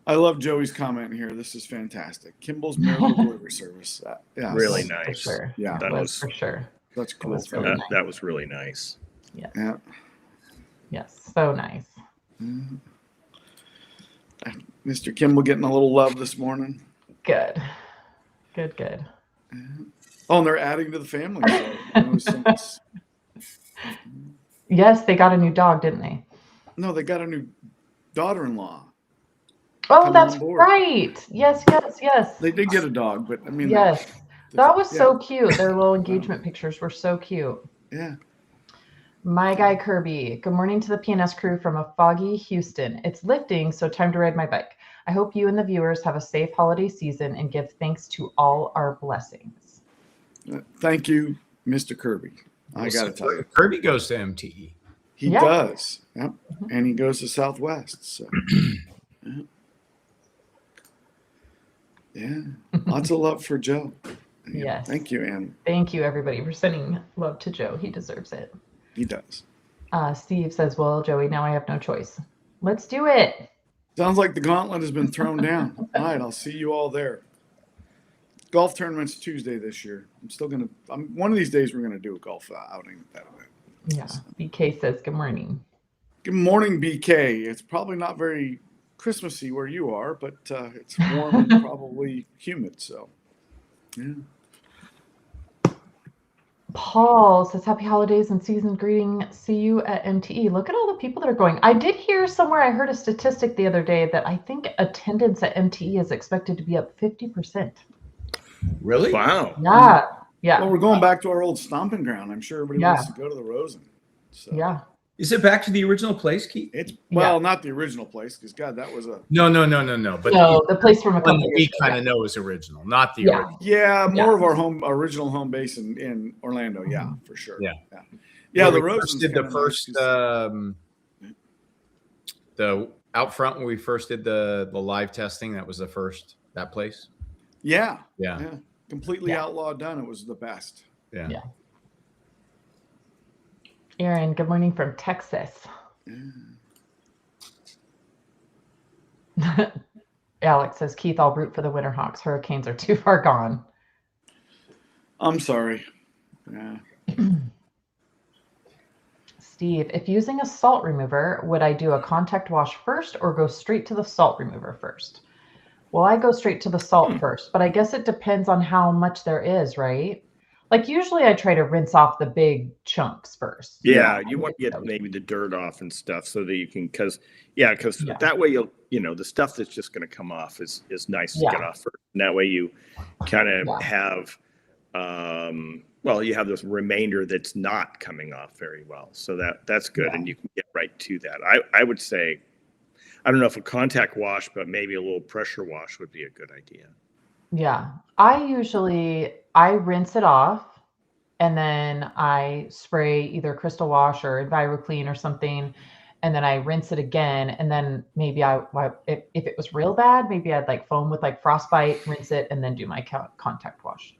I love Joey's comment here. This is fantastic. Kimball's Miracle Delivery Service.
Really nice.
For sure.
Yeah,
that was for sure.
That's cool.
That was really nice.
Yeah. Yes, so nice.
Mm-hmm. Mr. Kimball getting a little love this morning.
Good.
Oh, and they're adding to the family.
Yes, they got a new dog, didn't they?
No, they got a new daughter-in-law.
Oh, that's right. Yes.
They did get a dog, but I mean.
Yes. That was so cute. Their little engagement pictures were so cute.
Yeah.
My guy Kirby, good morning to the PNS crew from a foggy Houston. It's lifting, so time to ride my bike. I hope you and the viewers have a safe holiday season and give thanks to all our blessings.
Thank you, Mr. Kirby. I got to tell you.
Kirby goes to MTE.
He does. Yep. Mm-hmm. And he goes to Southwest. So. Yeah. Lots of love for Joe.
Yes.
Thank you, Ann.
Thank you, everybody, for sending love to Joe. He deserves it.
He does.
Steve says, well, Joey, now I have no choice. Let's do it.
Sounds like the gauntlet has been thrown down. All right, I'll see you all there. Golf tournament's Tuesday this year. One of these days we're going to do a golf outing at that event.
Yeah. BK says, good morning.
Good morning, BK. It's probably not very Christmassy where you are, but it's warm and probably humid. So, yeah.
Paul says, happy holidays and season greeting. See you at MTE. Look at all the people that are going. I did hear somewhere, I heard a statistic the other day that I think attendance at MTE is expected to be up 50%.
Really?
Wow.
Yeah. Yeah.
Well, we're going back to our old stomping ground. I'm sure everybody
Yeah.
wants to go to the Rosen. So
Yeah.
Is it back to the original place, Keith?
it's not the original place because God, that was a
No. But
No, the place from a
one
couple
that
years
we
ago.
kind of know is original, not the
Yeah.
original.
more of our original home base in Orlando. Yeah, for sure.
Yeah.
Yeah.
Where
The
we first
Rosen's
did the
kinda
first
nice 'cause-
the out front when we first did the live testing. That was the first that place.
yeah,
Yeah.
completely outlaw done. It was the best.
Yeah.
Aaron, good morning from Texas. Alex says, Keith, I'll root for the Winterhawks. Hurricanes are too far gone.
I'm sorry. Yeah.
Steve, if using a salt remover, would I do a contact wash first or go straight to the salt remover first? Well, I go straight to the salt first, but I guess it depends on how much there is, right? Like usually I try to rinse off the big chunks first.
Yeah, you want to get maybe the dirt off and stuff so that you can, because that way the stuff that's just going to come off is nice to get off first. And that way you kind of have, you have this remainder that's not coming off very well. So that's good. And you can get right to that. I would say, I don't know if a contact wash, but maybe a little pressure wash would be a good idea.
Yeah. I rinse it off and then I spray either Crystal Wash or EnviroClean or something. And then I rinse it again. And then maybe if it was real bad, maybe I'd like foam with like Frostbite, rinse it, and then do my contact wash.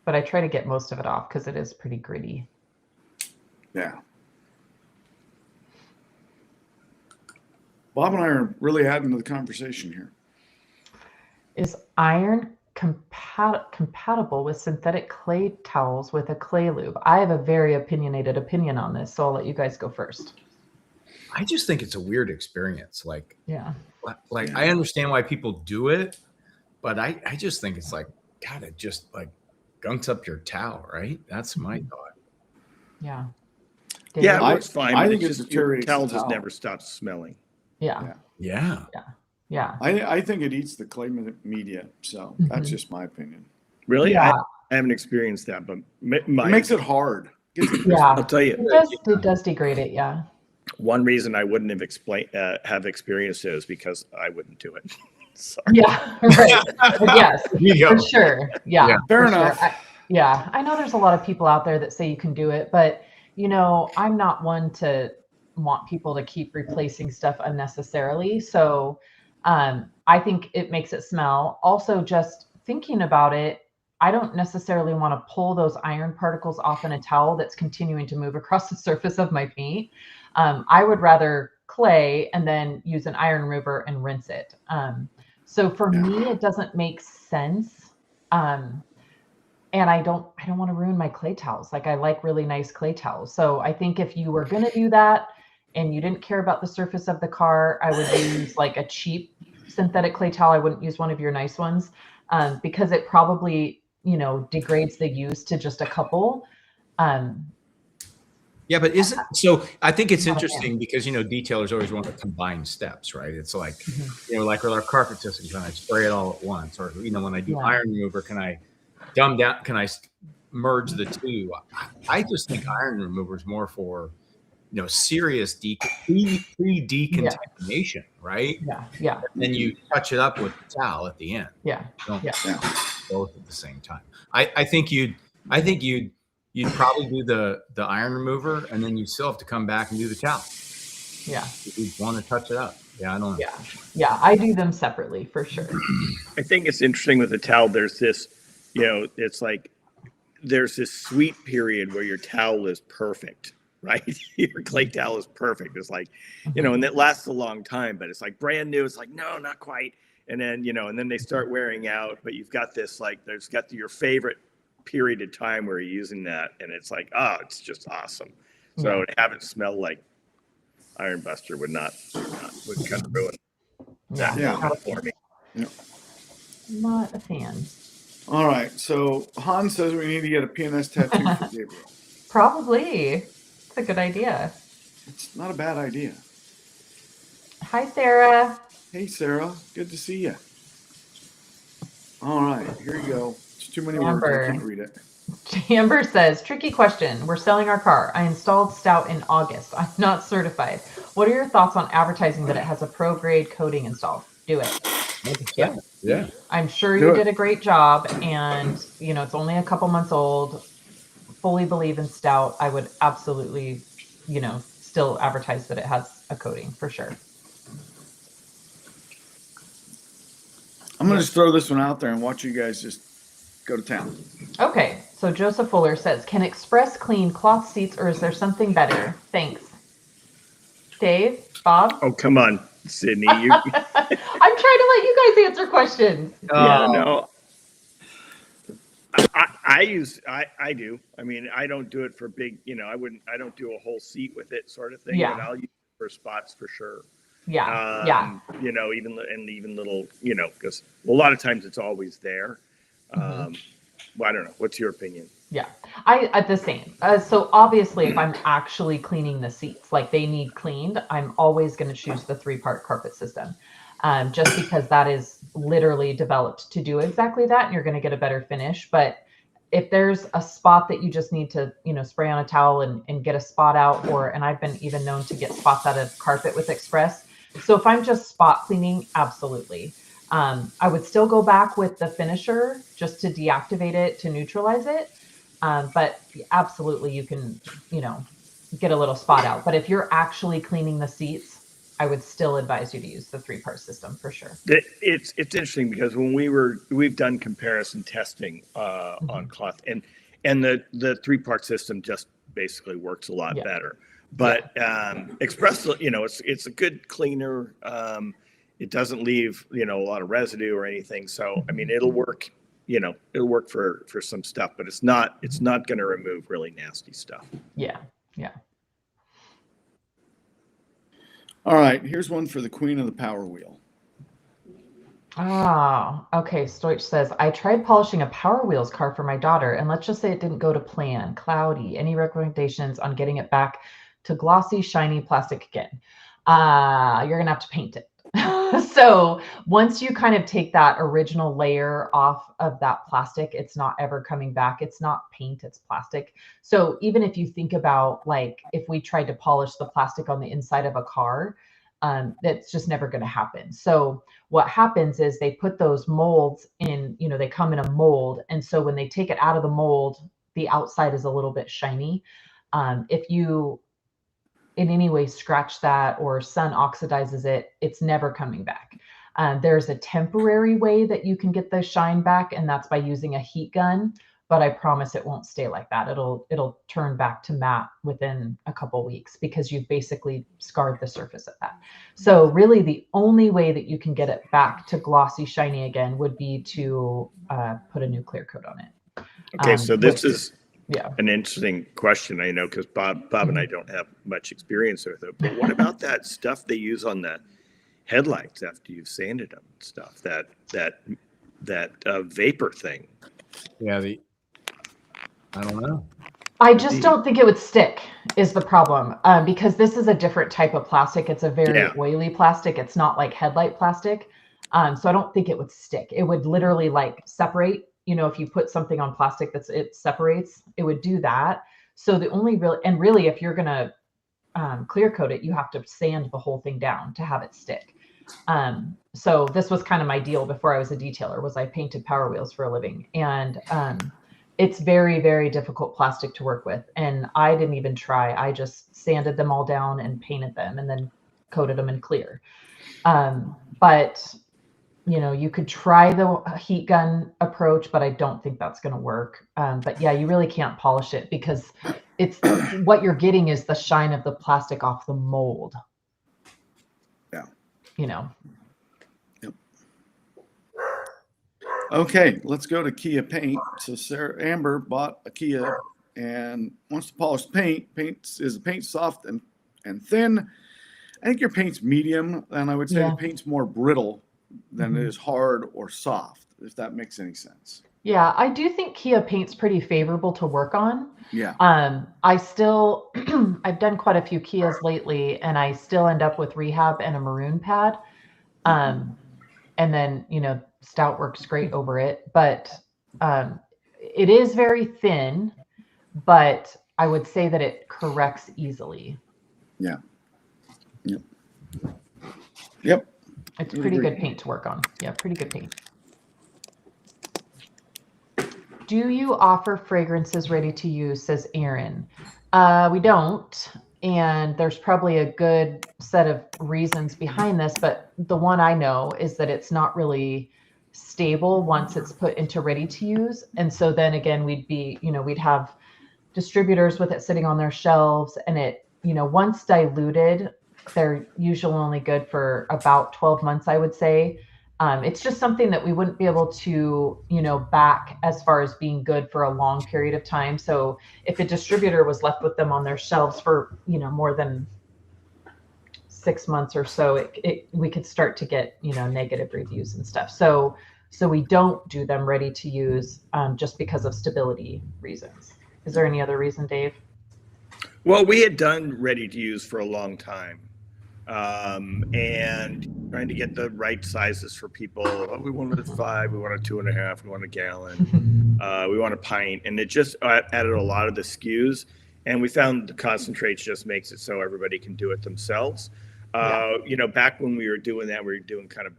But I try to get most of it off because it is pretty gritty.
Yeah. Bob and I are really adding to the conversation here.
Is iron compatible with synthetic clay towels with a clay lube? I have a very opinionated opinion on this, so I'll let you guys go first.
I just think it's a weird experience. Like
I
understand why people do it, but I just think it's like, God, it just like gunks up your towel, right? That's my thought.
Yeah.
David? Yeah, it works fine.
I think
it's just your towel just never stops smelling.
Yeah.
I think it eats the clay media, so that's just my opinion.
Really?
Yeah.
I haven't experienced that, but
it makes it hard.
Yeah,
I'll tell you,
it does degrade it. Yeah.
One reason I wouldn't have experienced it is because I wouldn't do it. Sorry.
Yeah, right. Yes, for sure. Yeah,
fair enough.
Sure. I know there's a lot of people out there that say you can do it, but I'm not one to want people to keep replacing stuff unnecessarily. So I think it makes it smell. Also, just thinking about it, I don't necessarily want to pull those iron particles off in a towel that's continuing to move across the surface of my paint. I would rather clay and then use an iron remover and rinse it. So for me, it doesn't make sense. And I don't want to ruin my clay towels. Like I like really nice clay towels. So I think if you were going to do that and you didn't care about the surface of the car, I would use like a cheap synthetic clay towel. I wouldn't use one of your nice ones because it probably, degrades the use to just a couple.
Yeah, but so I think it's interesting because, detailers always want to combine steps, right? It's like, like with our carpet system, can I spray it all at once? Or, when I do iron remover, can I dumb down? Can I merge the two? I just think iron remover is more for, serious pre-decontamination, right?
Yeah.
And then you touch it up with the towel at the end.
Yeah.
Don't both at the same time. I think you'd probably do the iron remover, and then you still have to come back and do the towel.
Yeah.
If you want to touch it up. Yeah, I don't know.
Yeah, I do them separately for sure.
I think it's interesting with the towel. There's this, it's like there's this sweet period where your towel is perfect, right? Your clay towel is perfect. It's like, and it lasts a long time, but it's like brand new. It's like, no, not quite. And then, and then they start wearing out, but you've got this, like, there's got your favorite period of time where you're using that, and it's like, it's just awesome. So to have it smell like Iron Buster would kind of ruin that for me.
Not a fan.
All right, so Hans says we need to get a PNS tattoo for Gabriel.
Probably. It's a good idea.
It's not a bad idea.
Hi, Sarah.
Hey, Sarah. Good to see you. All right, here you go. It's too many words. I can't read it.
Amber says, tricky question. We're selling our car. I installed Stout in August. I'm not certified. What are your thoughts on advertising that it has a pro grade coating installed? Do it.
100%. Yeah.
I'm sure
Do
you
it.
did a great job, and it's only a couple months old. Fully believe in Stout. I would absolutely, still advertise that it has a coating for sure.
I'm going to just throw this one out there and watch you guys just go to town.
Okay, so Joseph Fuller says, can Express clean cloth seats, or is there something better? Thanks. Dave? Bob?
Oh, come on, Sydney.
I'm trying to let you guys answer questions.
Yeah, no. I do. I mean, I don't do it for big, I don't do a whole seat with it sort of thing.
Yeah.
But I'll use it for spots for sure.
Yeah.
Even little, because a lot of times it's always there. Well, I don't know. What's your opinion?
Yeah, at the same. So obviously, if I'm actually cleaning the seats, like they need cleaned, I'm always going to choose the 3-part carpet system, just because that is literally developed to do exactly that, and you're going to get a better finish. But if there's a spot that you just need to, spray on a towel and get a spot out, and I've been even known to get spots out of carpet with Express. So if I'm just spot cleaning, absolutely. I would still go back with the finisher just to deactivate it, to neutralize it. But absolutely, you can, get a little spot out. But if you're actually cleaning the seats, I would still advise you to use the 3-part system for sure.
It's interesting because when we've done comparison testing on cloth, and the 3-part system just basically works a lot better. But Express, it's a good cleaner. It doesn't leave a lot of residue or anything. So I mean, it'll work. It'll work for some stuff, but it's not going to remove really nasty stuff.
Yeah.
All right, here's one for the queen of the power wheel.
Oh, okay. Stoich says, I tried polishing a Power Wheels car for my daughter, and let's just say it didn't go to plan. Cloudy. Any recommendations on getting it back to glossy, shiny plastic again? You're going to have to paint it. So once you kind of take that original layer off of that plastic, it's not ever coming back. It's not paint, it's plastic. So even if you think about, like, if we tried to polish the plastic on the inside of a car, that's just never going to happen. So what happens is they put those molds in, they come in a mold. And so when they take it out of the mold, the outside is a little bit shiny. If you in any way scratch that or sun oxidizes it, it's never coming back. There's a temporary way that you can get the shine back, and that's by using a heat gun, but I promise it won't stay like that. It'll turn back to matte within a couple weeks because you've basically scarred the surface of that. So really the only way that you can get it back to glossy, shiny again would be to put a new clear coat on it.
Okay, so this is
Yeah.
an interesting question. I know because Bob and I don't have much experience with it. But what about that stuff they use on the headlights after you've sanded them and stuff? That vapor thing.
Yeah, I don't know.
I just don't think it would stick is the problem, because this is a different type of plastic. It's a very oily plastic. It's not like headlight plastic. So I don't think it would stick. It would literally like separate. If you put something on plastic it separates, it would do that. So the only really, if you're going to clear coat it, you have to sand the whole thing down to have it stick. So this was kind of my deal before I was a detailer, was I painted Power Wheels for a living. And it's very, very difficult plastic to work with. And I didn't even try. I just sanded them all down and painted them and then coated them in clear. But you could try the heat gun approach, but I don't think that's going to work. But yeah, you really can't polish it because it's what you're getting is the shine of the plastic off the mold.
Yeah. Yep. Okay, let's go to Kia paint. So Amber bought a Kia and wants to polish paint. Is the paint soft and thin? I think your paint's medium, and I would say the paint's more brittle than it is hard or soft, if that makes any sense.
Yeah, I do think Kia paint's pretty favorable to work on.
Yeah.
I still, I've done quite a few Kias lately, and I still end up with rehab and a maroon pad. And then, Stout works great over it. But it is very thin, but I would say that it corrects easily.
Yeah. Yep. Yep.
It's pretty good paint to work on. Yeah, pretty good paint. Do you offer fragrances ready to use, says Aaron. We don't. And there's probably a good set of reasons behind this, but the one I know is that it's not really stable once it's put into ready to use. And so then again, we'd have distributors with it sitting on their shelves, and it, once diluted, they're usually only good for about 12 months, I would say. It's just something that we wouldn't be able to, back as far as being good for a long period of time. So if a distributor was left with them on their shelves for, more than 6 months or so, we could start to get, negative reviews and stuff. So we don't do them ready to use just because of stability reasons. Is there any other reason, Dave?
Well, we had done ready to use for a long time. And trying to get the right sizes for people. We wanted a 5, we want a 2.5, we want a gallon, we want a pint, and it just added a lot of the SKUs. And we found the concentrates just makes it so everybody can do it themselves. Back when we were doing that, we were doing kind of,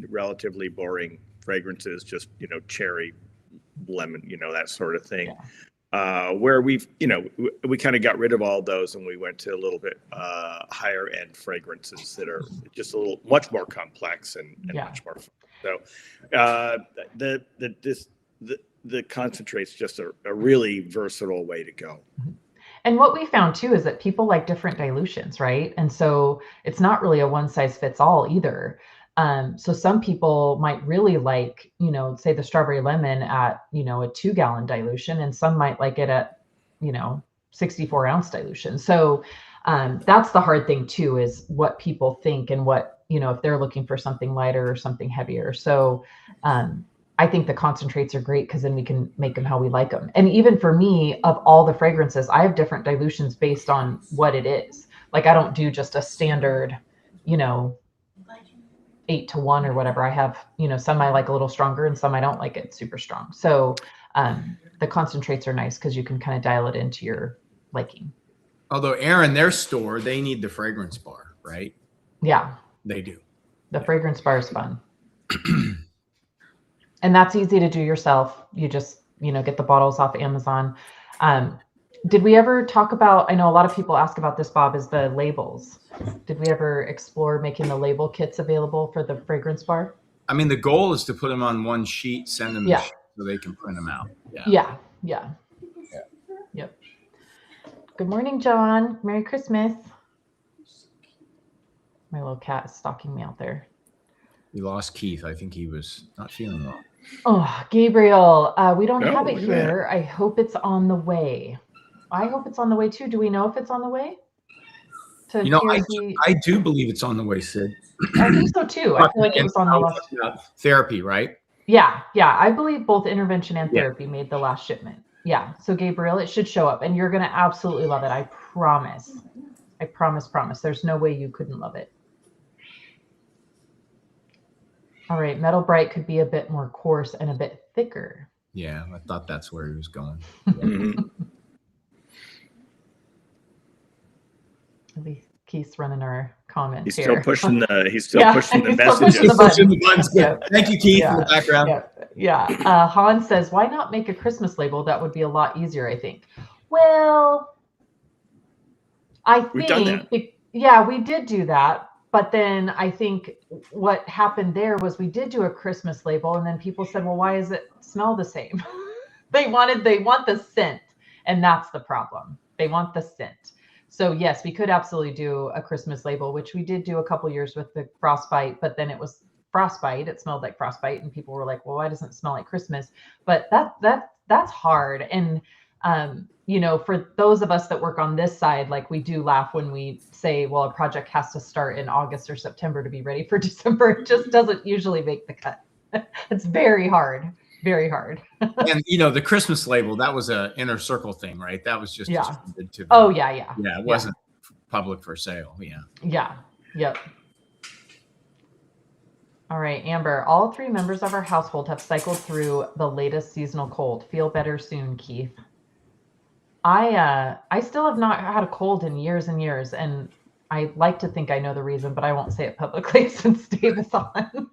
relatively boring fragrances, just, cherry, lemon, that sort of thing. Where we kind of got rid of all those and we went to a little bit higher end fragrances that are just much more complex and much more fun. So the concentrate's just a really versatile way to go.
And what we found too is that people like different dilutions, right? And so it's not really a one size fits all either. So some people might really like, say the strawberry lemon at, a 2-gallon dilution, and some might like it at, 64-ounce dilution. So that's the hard thing too, is what people think and what, if they're looking for something lighter or something heavier. So I think the concentrates are great because then we can make them how we like them. And even for me, of all the fragrances, I have different dilutions based on what it is. Like I don't do just a standard, 8-to-1 or whatever. I have, some I like a little stronger and some I don't like it super strong. So the concentrates are nice because you can kind of dial it into your liking.
Although Aaron, their store, they need the fragrance bar, right?
Yeah.
They do.
The fragrance bar is fun. And that's easy to do yourself. You just, get the bottles off Amazon. Did we ever talk about, I know a lot of people ask about this, Bob, is the labels. Did we ever explore making the label kits available for the fragrance bar?
I mean, the goal is to put them on one sheet, send them so they can print them out.
Yeah. Yep. Good morning, John. Merry Christmas. My little cat is stalking me out there.
We lost Keith. I think he was not feeling well.
Oh, Gabriel, we don't have it here. I hope it's on the way. I hope it's on the way too. Do we know if it's on the way?
I do believe it's on the way, Sid.
I think so too. I feel like it was on the last.
Therapy, right?
Yeah. I believe both intervention and therapy made the last shipment. Yeah. So Gabriel, it should show up, and you're gonna absolutely love it. I promise. I promise. There's no way you couldn't love it. All right, Metal Bright could be a bit more coarse and a bit thicker.
Yeah, I thought that's where he was going.
At least Keith's running our comments.
He's
here.
still pushing the. He's still pushing the messages.
Pushing the buttons.
Yeah. Thank you, Keith, in the background.
Yeah. Hans says, "Why not make a Christmas label? That would be a lot easier, I think." Well, I think we did do that. But then I think what happened there was we did do a Christmas label, and then people said, well, why does it smell the same? They want the scent, and that's the problem. They want the scent. So yes, we could absolutely do a Christmas label, which we did do a couple years with the frostbite, but then it was frostbite. It smelled like frostbite, and people were like, well, why doesn't it smell like Christmas? But that's hard. And for those of us that work on this side, like we do laugh when we say, well, a project has to start in August or September to be ready for December. It just doesn't usually make the cut. It's very hard. Very hard.
And the Christmas label, that was a inner circle thing, right? That was just distributed to it wasn't public for sale. Yep.
All right, Amber. All 3 members of our household have cycled through the latest seasonal cold. Feel better soon, Keith. I still have not had a cold in years and years, and I like to think I know the reason, but I won't say it publicly since Dave is on.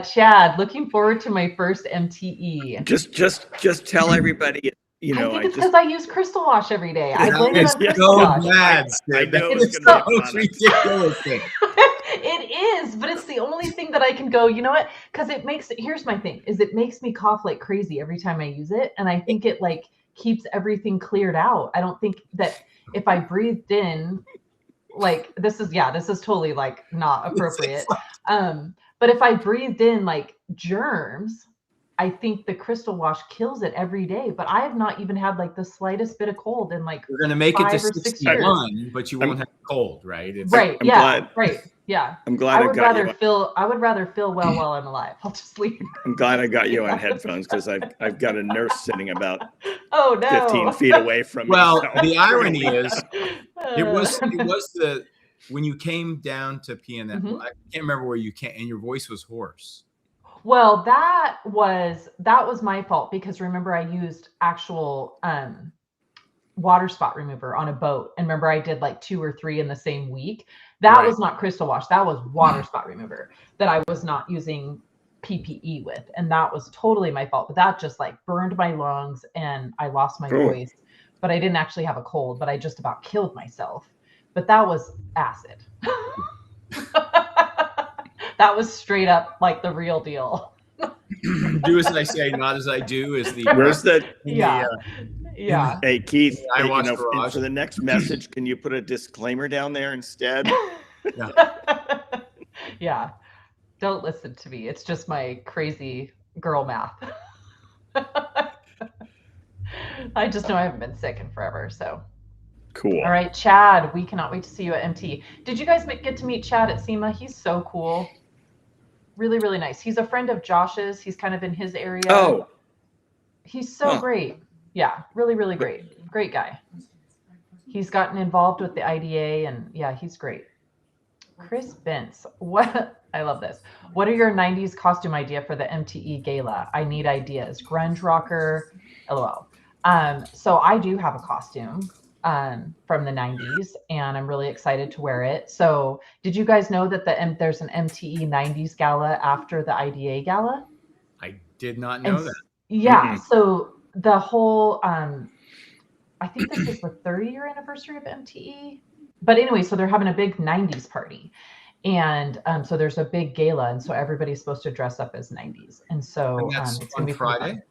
Chad, looking forward to my first MTE.
Just tell everybody. You know,
I think it's because I use Crystal Wash every day. I blame it on
It's
Crystal
so
Wash.
bad,
I
Sid.
know
It's
it's gonna
so
be fun.
ridiculous.
It is, but it's the only thing that I can go, you know what? Because it makes it, here's my thing, is it makes me cough like crazy every time I use it. And I think it like keeps everything cleared out. I don't think that if I breathed in, like this is totally like not appropriate. But if I breathed in like germs, I think the Crystal Wash kills it every day. But I have not even had like the slightest bit of cold in like
We're gonna make it to
5 or 6 years.
61, but you won't have cold, right? It's,
Right.
I'm
yeah.
glad.
Right. Yeah.
I'm glad
I would
got
rather
you.
feel well while I'm alive. I'll just leave.
I'm glad I got you on headphones because I've got a nurse sitting about
Oh no.
15 feet away from me.
well,
so-
the irony is, it was the when you came down to PNS.
Mhm.
I can't remember where you came, and your voice was hoarse.
Well, that was my fault because remember I used actual water spot remover on a boat, and remember I did like 2 or 3 in the same week. That
Right.
was not Crystal Wash. That was water spot remover that I was not using PPE with, and that was totally my fault. But that just like burned my lungs and I lost my
Cool.
voice. But I didn't actually have a cold, but I just about killed myself. But that was acid. That was straight up like the real deal.
Do as I say, not as I do. Is the
Where's the?
Yeah. Yeah.
Hey Keith,
I
hey,
watched Garage.
for the next message, can you put a disclaimer down there instead?
Yeah. Don't listen to me. It's just my crazy girl math. I just know I haven't been sick in forever. So,
Cool.
all right, Chad, we cannot wait to see you at MT. Did you guys get to meet Chad at SEMA? He's so cool. Really, really nice. He's a friend of Josh's. He's kind of in his area.
Oh,
He's so great. Yeah, really, really great. Great guy. He's gotten involved with the IDA, and yeah, he's great. Chris Bentz, what? I love this. What are your 90s costume idea for the MTE gala? I need ideas. Grunge rocker, LOL. So I do have a costume from the 90s, and I'm really excited to wear it. So did you guys know that there's an MTE 90s gala after the IDA gala?
I did not know that.
Yeah.
Mhm.
So the whole, I think this is the 30-year anniversary of MTE. But anyway, so they're having a big 90s party. And so there's a big gala. And so everybody's supposed to dress up as 90s. And so
And that's
it's
on
going to be pretty
Friday.
fun.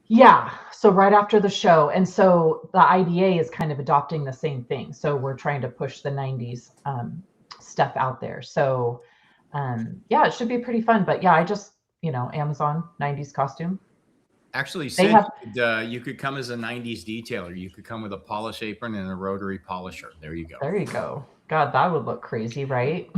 Yeah. So right after the show. And so the IDA is kind of adopting the same thing. So we're trying to push the 90s stuff out there. So yeah, it should be pretty fun. But yeah, I just, Amazon 90s costume.
Actually,
They
Sid,
have-
you could come as a 90s detailer. You could come with a polish apron and a rotary polisher. There you go.
There you go. God, that would look crazy, right?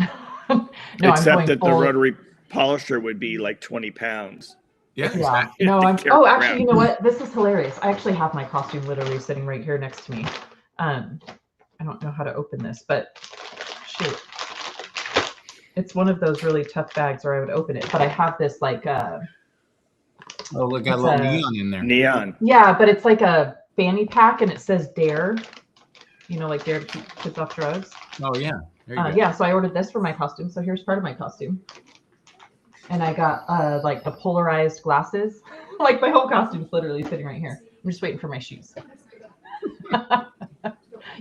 No,
except that the
full-
rotary polisher would be like 20 pounds.
Yeah,
Yeah.
exactly.
No,
To carry
actually,
around.
you know what? This is hilarious. I actually have my costume literally sitting right here next to me. I don't know how to open this, but shoot. It's one of those really tough bags where I would open it, but I have this like
Oh, look, got a
It's
little
a-
neon in there.
Neon.
yeah, but it's like a fanny pack and it says Dare. Like Dare to keep kids off drugs.
Oh, yeah. There you go.
Yeah, so I ordered this for my costume. So here's part of my costume. And I got like the polarized glasses. Like my whole costume's literally sitting right here. I'm just waiting for my shoes.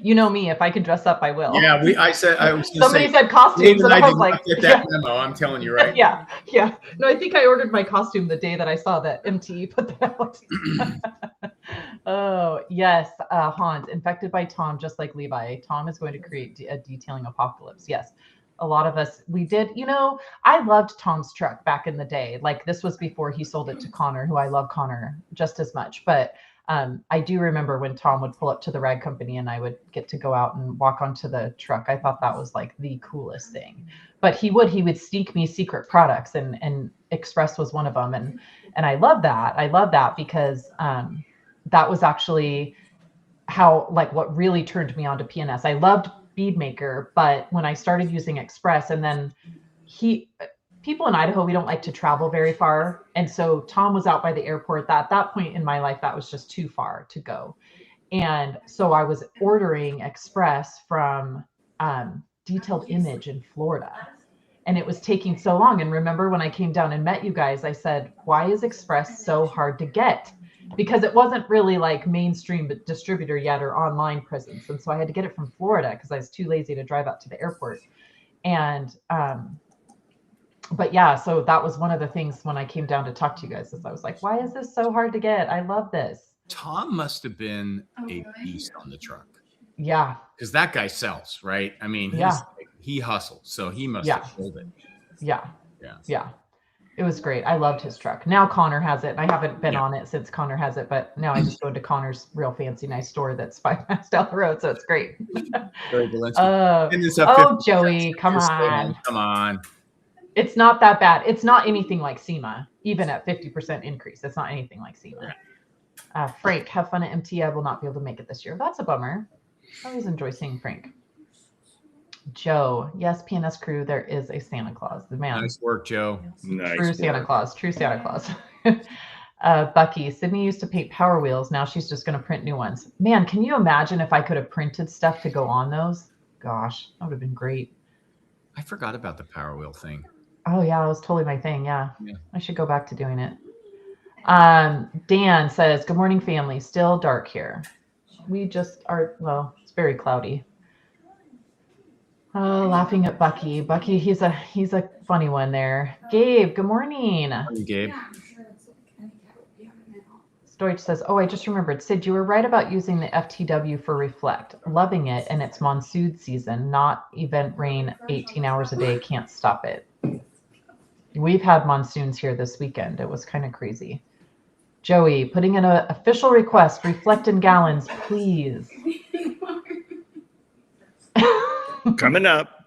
You know me, if I can dress up, I will.
Yeah, I was gonna
Somebody
say,
said costumes,
David
and
and
I
I
was
did
like,
not get that memo. I'm telling you, right?
yeah. No, I think I ordered my costume the day that I saw that MTE put that out. Oh, yes. Hans, infected by Tom, just like Levi. Tom is going to create a detailing apocalypse. Yes. A lot of us, we did, I loved Tom's truck back in the day. Like this was before he sold it to Connor, who I love Connor just as much. But I do remember when Tom would pull up to the rag company and I would get to go out and walk onto the truck. I thought that was like the coolest thing. But he would sneak me secret products, and Express was one of them. And I love that. I love that because that was actually how, like, what really turned me on to PNS. I loved Bead Maker, but when I started using Express, and then people in Idaho, we don't like to travel very far. And so Tom was out by the airport. At that point in my life, that was just too far to go. And so I was ordering express from Detailed Image in Florida. And it was taking so long. And remember when I came down and met you guys, I said, why is express so hard to get? Because it wasn't really like mainstream distributor yet or online presence. And so I had to get it from Florida because I was too lazy to drive up to the airport. And but yeah, so that was one of the things when I came down to talk to you guys is I was like, why is this so hard to get? I love this.
Tom must have been a beast on the truck.
Yeah.
Because that guy sells, right? I mean, he hustles. So he must have sold it.
Yeah. It was great. I loved his truck. Now Connor has it. And I haven't been on it since Connor has it, but now I just go into Connor's real fancy, nice store that's 5 miles down the road. So it's great. Joey, come on.
Come on.
It's not that bad. It's not anything like SEMA, even at 50% increase. It's not anything like SEMA. Frank, have fun at MT. I will not be able to make it this year. That's a bummer. I always enjoy seeing Frank. Joe, yes, PNS crew, there is a Santa Claus. The man.
Nice work, Joe.
Nice
True
work.
Santa Claus. True Santa Claus. Bucky, Sydney used to paint Power Wheels. Now she's just going to print new ones. Man, can you imagine if I could have printed stuff to go on those? Gosh, that would have been great.
I forgot about the Power Wheel thing.
Oh, yeah, it was totally my thing. Yeah. I should go back to doing it. Dan says, good morning, family. Still dark here. We just are, well, it's very cloudy. Oh, laughing at Bucky. Bucky, he's a funny one there. Gabe, good morning.
Morning, Gabe.
Stoich says, oh, I just remembered. Sid, you were right about using the FTW for Reflect. Loving it, and it's monsoon season, not event rain 18 hours a day. Can't stop it. We've had monsoons here this weekend. It was kind of crazy. Joey, putting in an official request, Reflect in gallons, please.
Coming up.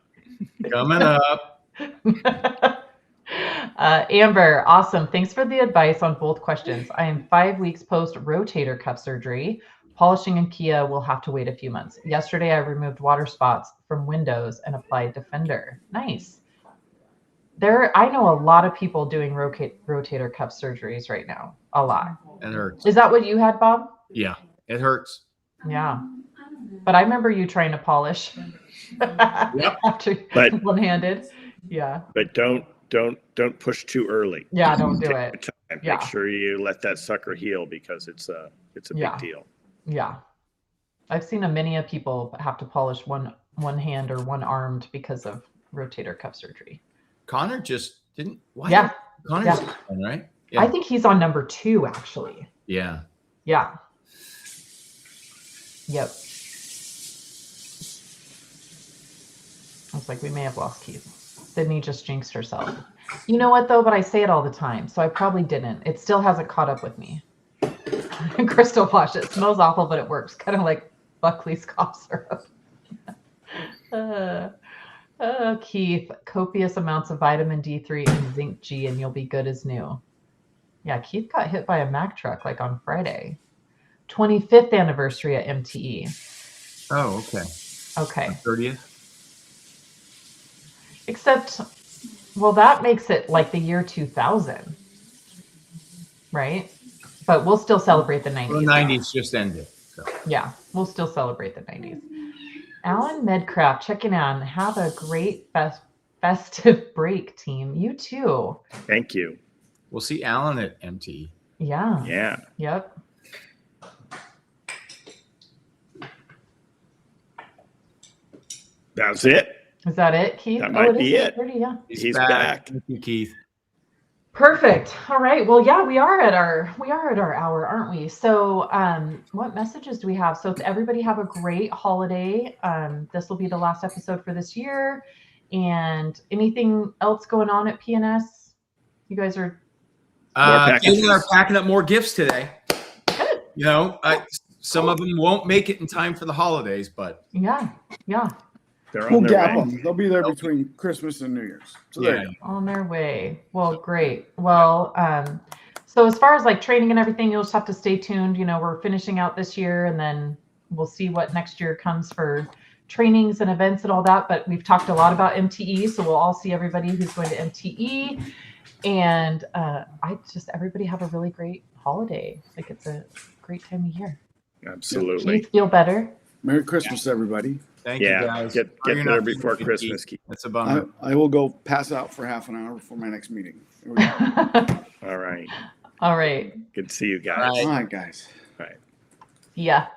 Amber, awesome. Thanks for the advice on both questions. I am 5 weeks post rotator cuff surgery. Polishing and Kia will have to wait a few months. Yesterday, I removed water spots from windows and applied Defender. Nice. I know a lot of people doing rotator cuff surgeries right now. A lot.
It hurts.
Is that what you had, Bob?
Yeah, it hurts.
Yeah. But I remember you trying to polish after one-handed. Yeah.
But don't push too early.
Yeah, don't do it.
Make sure you let that sucker heal because it's a big deal.
Yeah. I've seen many people have to polish one hand or one armed because of rotator cuff surgery.
Connor just didn't. Why?
Yeah.
Connor's on, right? Yeah.
I think he's on number 2, actually.
Yeah.
Yeah. Yep. I was like, we may have lost Keith. Sydney just jinxed herself. You know what, though? But I say it all the time, so I probably didn't. It still hasn't caught up with me. Crystal Wash. It smells awful, but it works. Kind of like Buckley's cough syrup. Keith, copious amounts of vitamin D3 and zinc G, and you'll be good as new. Yeah, Keith got hit by a Mack truck like on Friday. 25th anniversary at MTE.
Oh, okay.
Okay.
30th.
Except, well, that makes it like the year 2000, right? But we'll still celebrate the 90s.
Well, the 90s just ended. So.
Yeah, we'll still celebrate the 90s. Alan Medcraft checking on. Have a great festive break, team. You too.
Thank you.
We'll see Alan at MTE.
Yeah.
Yeah.
Yep.
That's it.
Is that it, Keith?
That might be it.
30, yeah.
He's back.
Thank you, Keith.
Perfect. All right. Well, yeah, we are at our hour, aren't we? So, what messages do we have? So, everybody have a great holiday. This will be the last episode for this year. And anything else going on at PNS? You guys are
Katie are packing up more gifts today.
Good.
You know, some of them won't make it in time for the holidays, but
yeah.
We'll gap them. They'll be there between Christmas and New Year's. So
yeah.
On their way. Well, great. Well, so as far as like training and everything, you'll just have to stay tuned. You know, we're finishing out this year and then we'll see what next year comes for trainings and events and all that, but we've talked a lot about MTE, so we'll all see everybody who's going to MTE. And everybody have a really great holiday. Like, it's a great time of year.
Absolutely.
Keith, feel better?
Merry Christmas, everybody.
Thank you, guys.
Get there before Christmas.
That's a bummer.
I will go pass out for half an hour before my next meeting. Here we go.
All right.
All right.
Good to see you guys.
All right, guys.
All right.
Yeah.